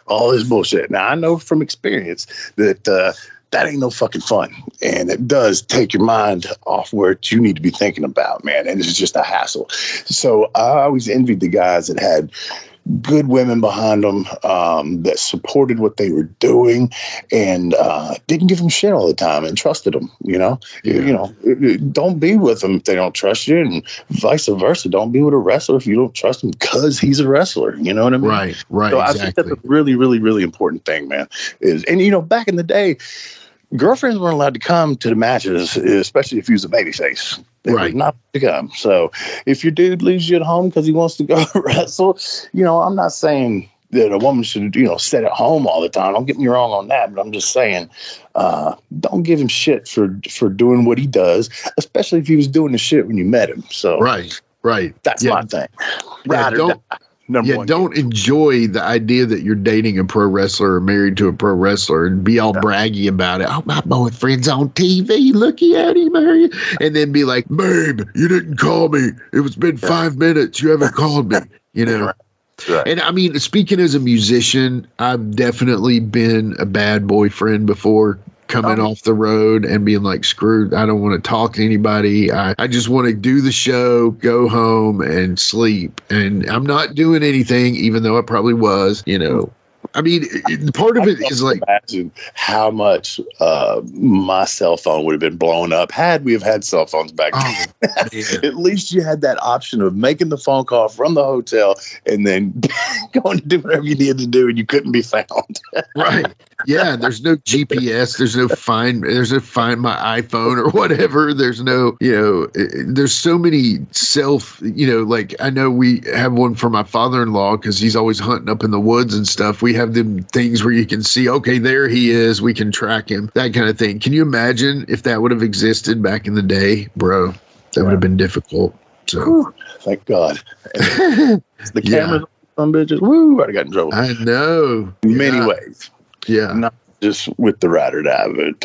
all this bullshit. Now, I know from experience that that ain't no fucking fun. And it does take your mind off where you need to be thinking about, man. And it's just a hassle. So I always envied the guys that had good women behind them that supported what they were doing and didn't give them shit all the time and trusted them. Don't be with them if they don't trust you, and vice versa. Don't be with a wrestler if you don't trust him because he's a wrestler. You know what I mean? Right. So exactly. I think that's a really, really, really important thing, man. Back in the day, girlfriends weren't allowed to come to the matches, especially if he was a babyface. They were not to come. So if your dude leaves you at home because he wants to go wrestle, I'm not saying that a woman should, sit at home all the time. Don't get me wrong on that, but I'm just saying, don't give him shit for doing what he does, especially if he was doing the shit when you met him. So right. That's my thing. Don't enjoy the idea that you're dating a pro wrestler or married to a pro wrestler and be all braggy about it. Oh, my boyfriend's on TV. Looky at him, and then be like, babe, you didn't call me. It's been 5 minutes. You haven't called me. Right. And I mean, speaking as a musician, I've definitely been a bad boyfriend before, coming off the road and being like, screw, I don't want to talk to anybody. I just want to do the show, go home and sleep. And I'm not doing anything, even though I probably was, I mean, part of it is like, imagine how much my cell phone would have been blown up had we have had cell phones back then. At least you had that option of making the phone call from the hotel and then going to do whatever you needed to do, and you couldn't be found. Right. Yeah. There's no GPS. There's no find my iPhone or whatever. There's no, there's so many like I know we have one for my father-in-law because he's always hunting up in the woods and stuff. We have them things where you can see, okay, there he is. We can track him, that kind of thing. Can you imagine if that would have existed back in the day, bro? That would have been difficult. So thank God. The cameras on bitches. Woo! I'd have gotten in trouble. I know. In many ways. Yeah. Not just with the ride or die, but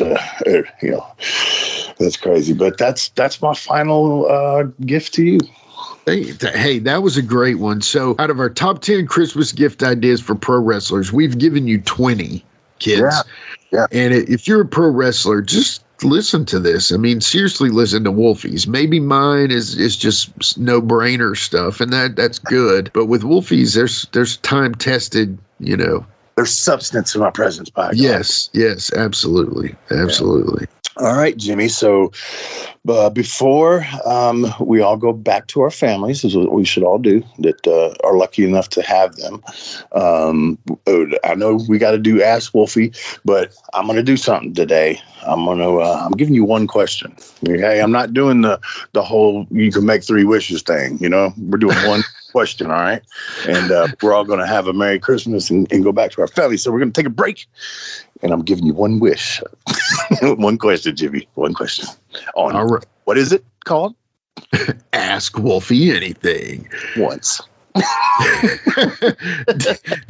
that's crazy. But that's my final gift to you. Hey, that was a great one. So out of our top 10 Christmas gift ideas for pro wrestlers, we've given you 20, kids. Yeah. And if you're a pro wrestler, just listen to this. I mean, seriously, listen to Wolfie's. Maybe mine is just no-brainer stuff, and that's good. But with Wolfie's, there's time-tested, There's substance in my presence, by God. Yes, absolutely. All right, Jimmy. So before we all go back to our families, is what we should all do that are lucky enough to have them. I know we got to do Ask Wolfie, but I'm going to do something today. I'm giving you one question. Okay, I'm not doing the whole you can make 3 wishes thing. We're doing one question. All right, and we're all going to have a Merry Christmas and go back to our family. So we're going to take a break. And I'm giving you one wish. One question, Jimmy. One question. What is it called? Ask Wolfie anything. Once.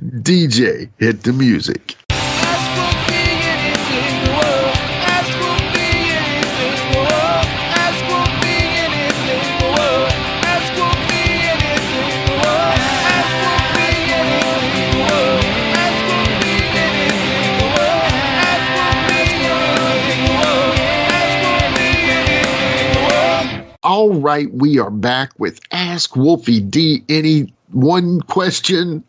DJ, hit the music. All right, we are back with Ask Wolfie D. Any one question?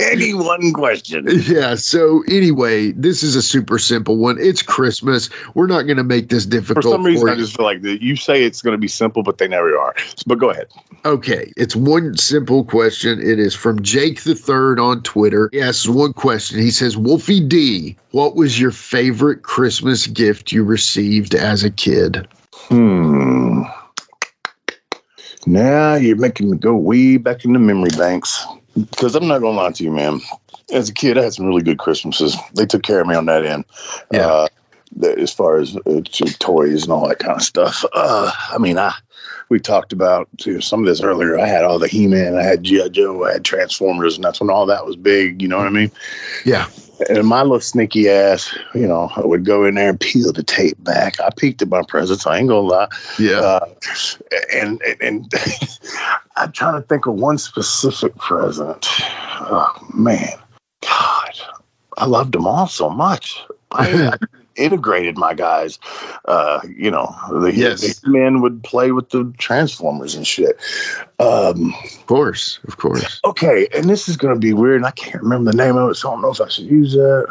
Any one question. Yeah, so anyway, this is a super simple one. It's Christmas. We're not going to make this difficult. For some reason, I just feel like you say it's going to be simple, but they never are. But go ahead. Okay, it's one simple question. It is from Jake the Third on Twitter. He asks one question. He says, Wolfie D, what was your favorite Christmas gift you received as a kid? Now you're making me go way back in the memory banks. Because I'm not going to lie to you, man. As a kid, I had some really good Christmases. They took care of me on that end. Yeah. As far as toys and all that kind of stuff. We talked about some of this earlier. I had all the He-Man. I had G.I. Joe. I had Transformers. And that's when all that was big. You know what I mean? Yeah. And my little sneaky ass, I would go in there and peel the tape back. I peeked at my presents. I ain't gonna lie. Yeah. And I'm trying to think of one specific present. Oh man, God, I loved them all so much. I integrated my guys. The men would play with the Transformers and shit. Of course. Okay, and this is going to be weird, and I can't remember the name of it, so I don't know if I should use that.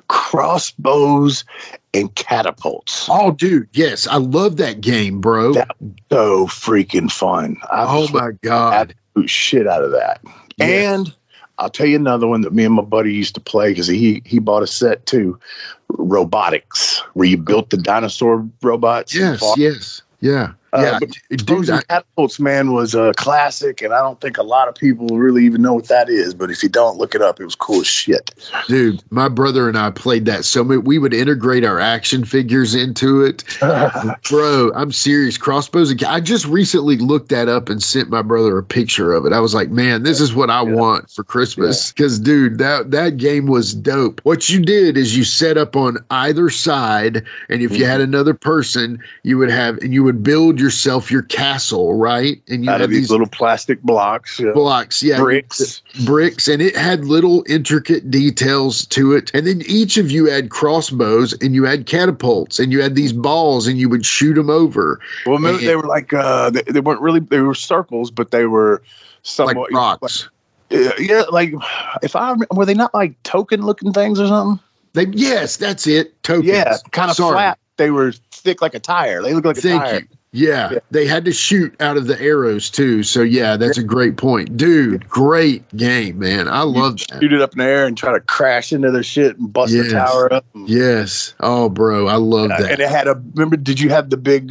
Crossbows and catapults. Oh, dude, yes, I love that game, bro. That was so freaking fun. Oh my god, shit out of that. Yeah. And I'll tell you another one that me and my buddy used to play because he bought a set too. Robotics, where you built the dinosaur robots. Yes. Yeah. Dude, Catapults, man, was a classic, and I don't think a lot of people really even know what that is. But if you don't, look it up. It was cool as shit. Dude, my brother and I played that so we would integrate our action figures into it. Bro, I'm serious. Crossbows. I just recently looked that up and sent my brother a picture of it. I was like, man, this is what I want for Christmas. Because, dude, that game was dope. What you did is you set up on either side, and if you had another person, you would build yourself your castle, right? And you had these little plastic blocks, bricks, and it had little intricate details to it. And then each of you had crossbows, and you had catapults, and you had these balls, and you would shoot them over. Well, they were like they weren't really, they were circles, but they were somewhat like rocks. Like if I remember, were they not like token looking things or something? Yes, that's it. Tokens. Yeah, kind of flat. They were thick like a tire. They look like a tire. Thank you. Yeah, they had to shoot out of the arrows too. So yeah, that's a great point, dude. Great game, man. I love that. Shoot it up in the air and try to crash into their shit and bust the tower up. Yes. Oh, bro, I love that. And it had remember? Did you have the big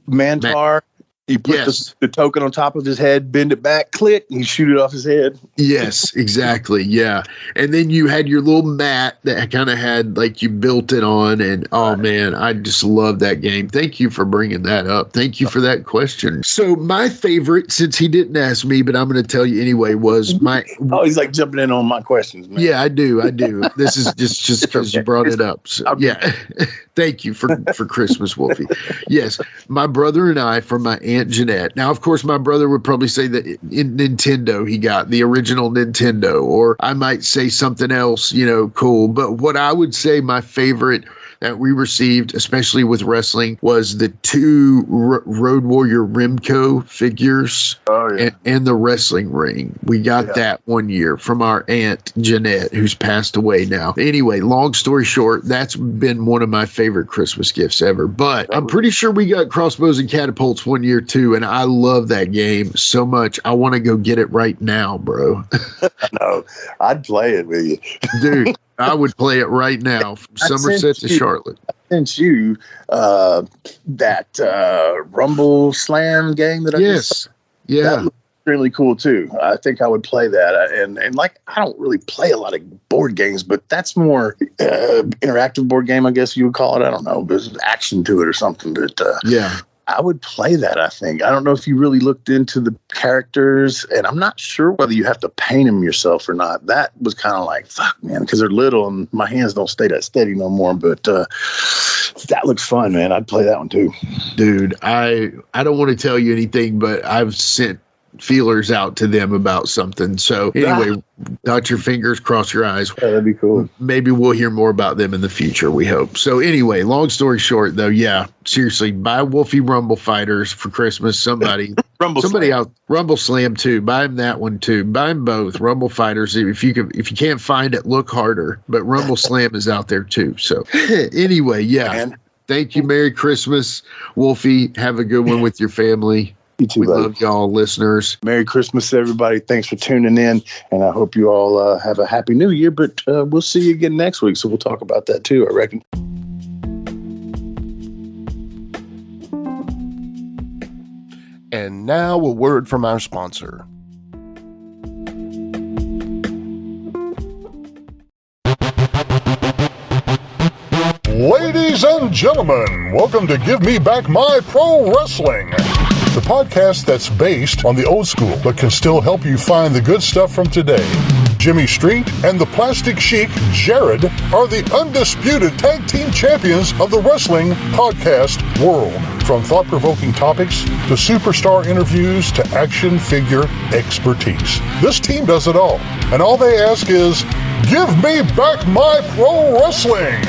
Mantar? You put the token on top of his head, bend it back, click, and you shoot it off his head. Yes, exactly. Yeah. And then you had your little mat that kind of had like you built it on. And oh, man, I just love that game. Thank you for bringing that up. Thank you for that question. So my favorite, since he didn't ask me, but I'm going to tell you anyway, was my. Oh, he's like jumping in on my questions, man. Yeah, I do. This is just because you brought it up. So, yeah. Thank you for Christmas, Wolfie. Yes, my brother and I, from my Aunt Jeanette. Now, of course, my brother would probably say that in Nintendo, he got the original Nintendo, or I might say something else, cool. But what I would say my favorite that we received, especially with wrestling, was the two Road Warrior Remco figures and the wrestling ring. We got that one year from our Aunt Jeanette, who's passed away now. Anyway, long story short, that's been one of my favorite Christmas gifts ever. But I'm pretty sure we got Crossbows and Catapults one year too, and I love that game so much. I want to go get it right now, bro. No, I'd play it with you. Dude. I would play it right now from Somerset to Charlotte. I sent you that Rumble Slam game that I just. Yeah. That looked really cool too. I think I would play that. And like, I don't really play a lot of board games, but that's more interactive board game, I guess you would call it. I don't know. There's action to it or something. But I would play that, I think. I don't know if you really looked into the characters, and I'm not sure whether you have to paint them yourself or not. That was kind of like, fuck, man, because they're little and my hands don't stay that steady no more. But that looks fun, man. I'd play that one too. Dude, I don't want to tell you anything, but I've sent feelers out to them about something. So anyway, dot your fingers, cross your eyes. Yeah, that'd be cool. Maybe we'll hear more about them in the future, we hope. So anyway, long story short though, seriously, buy Wolfie Rumble Fighters for Christmas. Somebody out, Rumble Slam too. Buy him that one too. Buy them both. Rumble Fighters. If you can't find it, look harder. But Rumble Slam is out there too. So anyway, thank you. Merry Christmas, Wolfie. Have a good one with your family. You too, we love y'all, listeners. Merry Christmas, everybody. Thanks for tuning in, and I hope you all have a happy new year, but we'll see you again next week, so we'll talk about that too, I reckon. And now a word from our sponsor. Ladies and gentlemen, welcome to Give Me Back My Pro Wrestling, the podcast that's based on the old school but can still help you find the good stuff from today. Jimmy Street and the Plastic Sheik, Jared, are the undisputed tag team champions of the wrestling podcast world. From thought-provoking topics to superstar interviews to action figure expertise. This team does it all, and all they ask is, give me back my pro wrestling!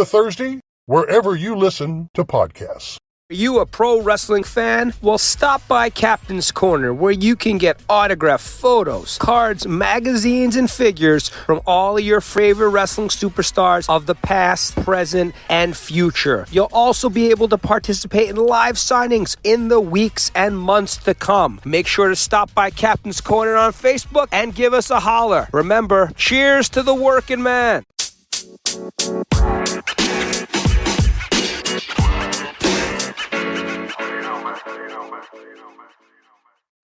other Thursday, wherever you listen to podcasts. Are you a pro wrestling fan? Well, stop by Captain's Corner, where you can get autographed photos, cards, magazines, and figures from all of your favorite wrestling superstars of the past, present, and future. You'll also be able to participate in live signings in the weeks and months to come. Make sure to stop by Captain's Corner on Facebook and give us a holler. Remember, cheers to the working man.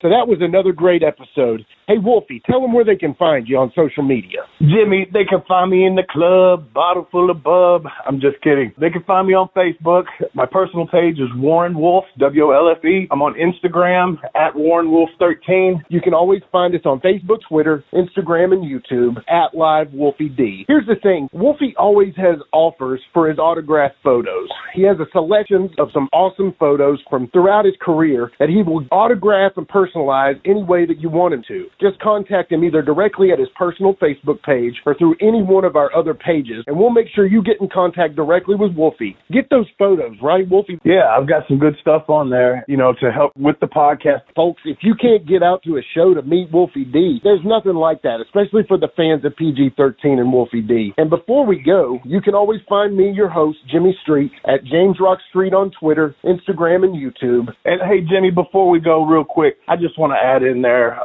So that was another great episode. Hey, Wolfie, tell them where they can find you on social media. Jimmy, they can find me in the club, bottle full of bub. I'm just kidding. They can find me on Facebook. My personal page is Warren Wolf, WOLFE. I'm on Instagram at Warren Wolf 13. You can always find us on Facebook, Twitter, Instagram, and YouTube at Live Wolfie D. Here's the thing. Wolfie always has offers for his autographed photos. He has a selection of some awesome photos from throughout his career that he will autograph and personalize any way that you want him to. Just contact him either directly at his personal Facebook page or through any one of our other pages, and we'll make sure you get in contact directly with Wolfie. Get those photos, right, Wolfie? Yeah, I've got some good stuff on there, to help with the podcast. Folks, if you can't get out to a show to meet Wolfie D, there's nothing like that, especially for the fans of PG-13 and Wolfie D. And before we go, you can always find me, your host, Jimmy Street, at jamesrockstreet on Twitter, Instagram, and YouTube. And hey, Jimmy, before we go real quick, I just want to add in there,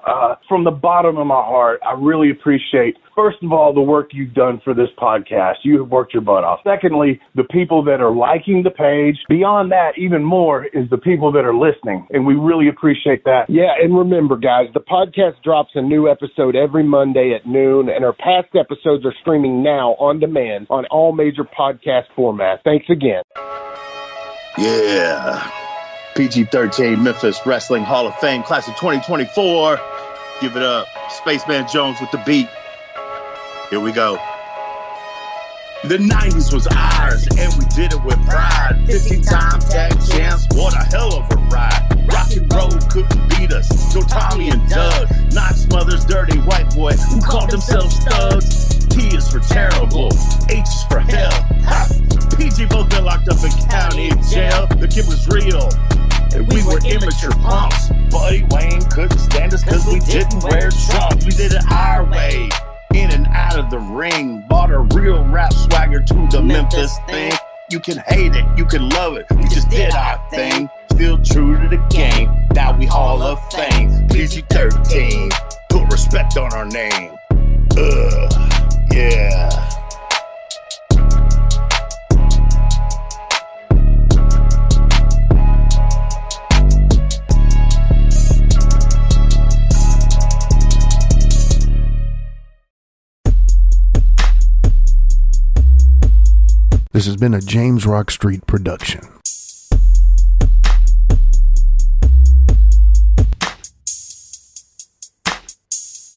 from the bottom of my heart, I really appreciate, first of all, the work you've done for this podcast. You have worked your butt off. Secondly, the people that are liking the page. Beyond that, even more, is the people that are listening, and we really appreciate that. Yeah, and remember, guys, the podcast drops a new episode every Monday at noon, and our past episodes are streaming now on demand on all major podcast formats. Thanks again. Yeah. PG-13 Memphis Wrestling Hall of Fame Class of 2024. Give it up. Spaceman Jones with the beat. Here we go. The 90s was ours, and we did it with pride. 15-time tag champs, what a hell of a ride. Rock and roll couldn't beat us, so Tommy and Doug. Knox Mother's dirty white boy who called themselves thugs. T is for terrible, H is for hell. Ha! PG both been locked up in county jail. The kid was real, and we were immature punks. Buddy Wayne couldn't stand us because we didn't wear trunks. We did it our way, in and out of the ring. Bought a real rap swagger to the Memphis thing. You can hate it, you can love it, we just did our thing. Still true to the game, now we Hall of Fame. PG-13, put respect on our name. Yeah. This has been a James Rock Street production.